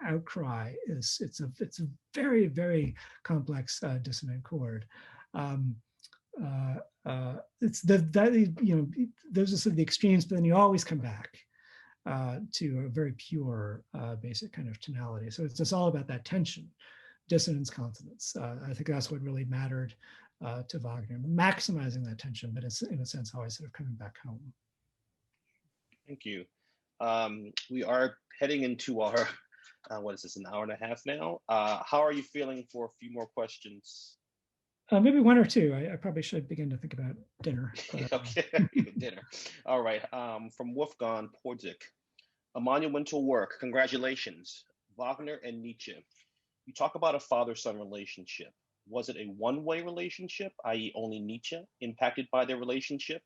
outcry it's a very, very complex dissonant chord. It's those are sort of the extremes, but then you always come back to a very pure, basic kind of tonality. So it's just all about that tension, dissonance, consonance. I think that's what really mattered to Wagner, maximizing that tension, but it's in a sense always sort of coming back home. Thank you. We are heading into our, what is this, an hour and a half now? How are you feeling for a few more questions? Maybe one or two. I probably should begin to think about dinner. Okay, dinner. All right. From Wolfgang Porzik, a monumental work. Congratulations, Wagner and Nietzsche. You talk about a father-son relationship. Was it a one-way relationship, i.e., only Nietzsche impacted by their relationship?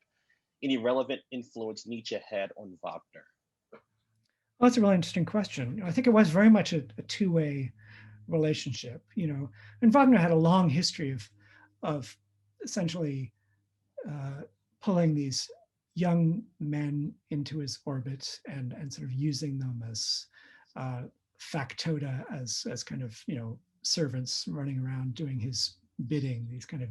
Any relevant influence Nietzsche had on Wagner? Well, that's a really interesting question. I think it was very much a two-way relationship. And Wagner had a long history of essentially pulling these young men into his orbit and sort of using them as factotum as kind of, servants running around doing his bidding, these kind of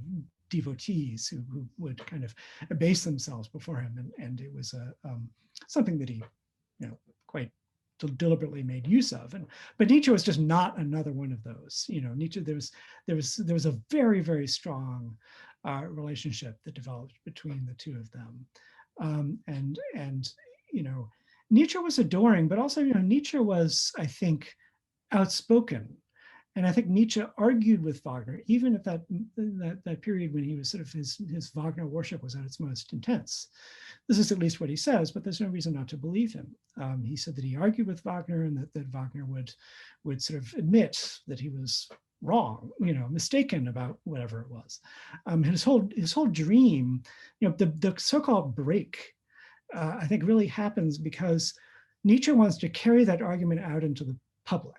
devotees who would kind of abase themselves before him. And it was something that he, quite deliberately made use of. But Nietzsche was just not another one of those. Nietzsche, there was a very, very strong relationship that developed between the two of them. Nietzsche was adoring, but also, Nietzsche was, I think, outspoken. And I think Nietzsche argued with Wagner, even at that period when he was sort of his Wagner worship was at its most intense. This is at least what he says, but there's no reason not to believe him. He said that he argued with Wagner, and that Wagner would sort of admit that he was wrong, mistaken about whatever it was. His whole dream, the so-called break, I think really happens because Nietzsche wants to carry that argument out into the public.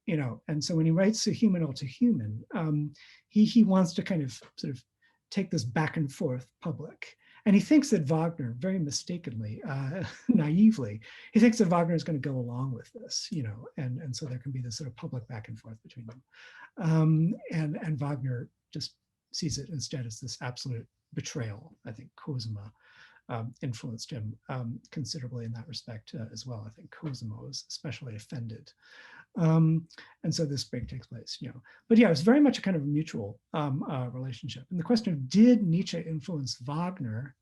And so when he writes "To Human, All to Human," he wants to kind of sort of take this back and forth public. And he thinks that Wagner, very mistakenly, naively, he thinks that Wagner is going to go along with this, and so there can be this sort of public back and forth between them. And Wagner just sees it instead as this absolute betrayal. I think Cosima influenced him considerably in that respect as well. I think Cosima was especially offended. And so this break takes place, But yeah, it was very much a kind of mutual relationship. And the question of did Nietzsche influence Wagner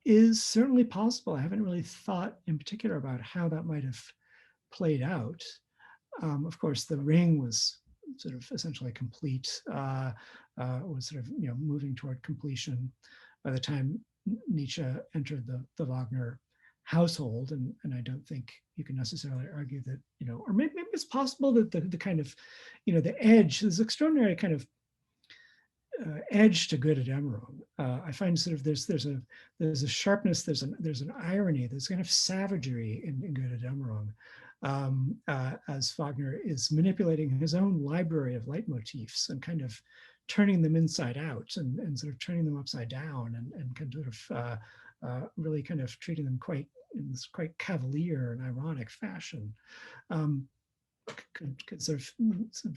is certainly possible. I haven't really thought in particular about how that might have played out. Of course, The Ring was sort of essentially complete, was sort of moving toward completion by the time Nietzsche entered the Wagner household, and I don't think you can necessarily argue that, or maybe it's possible that the kind of, the edge, this extraordinary kind of edge to Götterdämmerung. I find sort of there's a sharpness, there's an irony, there's kind of savagery in Götterdämmerung, as Wagner is manipulating his own library of leitmotifs and kind of turning them inside out and sort of turning them upside down and kind of really kind of treating them in this quite cavalier and ironic fashion. Could sort of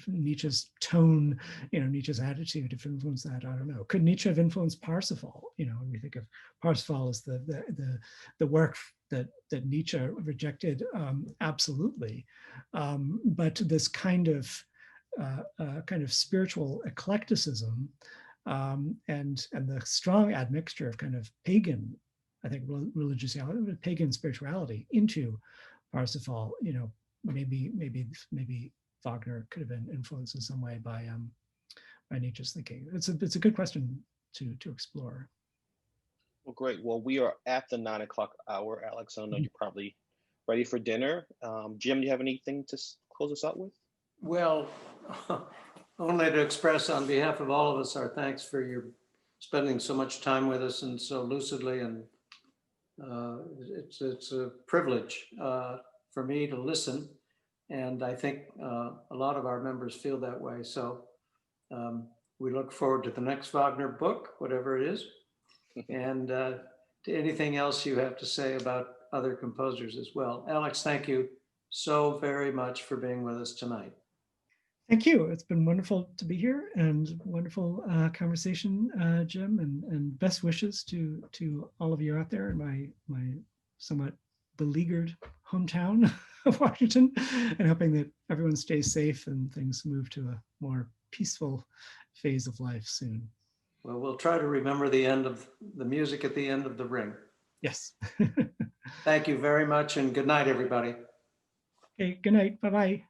Nietzsche's tone, Nietzsche's attitude have influenced that? I don't know. Could Nietzsche have influenced Parsifal? When we think of Parsifal as the work that Nietzsche rejected, absolutely. But this kind of spiritual eclecticism and the strong admixture of kind of pagan, I think, religiosity, pagan spirituality into Parsifal, maybe Wagner could have been influenced in some way by Nietzsche's thinking. It's a good question to explore. Well, great. Well, we are at the 9 o'clock hour, Alex. I know you're probably ready for dinner. Jim, do you have anything to close us out with? Well, only to express on behalf of all of us our thanks for your spending so much time with us and so lucidly, and it's a privilege for me to listen, and I think a lot of our members feel that way. So we look forward to the next Wagner book, whatever it is, and to anything else you have to say about other composers as well. Alex, thank you so very much for being with us tonight. Thank you. It's been wonderful to be here and wonderful conversation, Jim, and best wishes to all of you out there in my somewhat beleaguered hometown of Washington, and hoping that everyone stays safe and things move to a more peaceful phase of life soon. Well, we'll try to remember the end of the music at the end of The Ring. Yes. Thank you very much, and good night, everybody. Okay, good night. Bye-bye.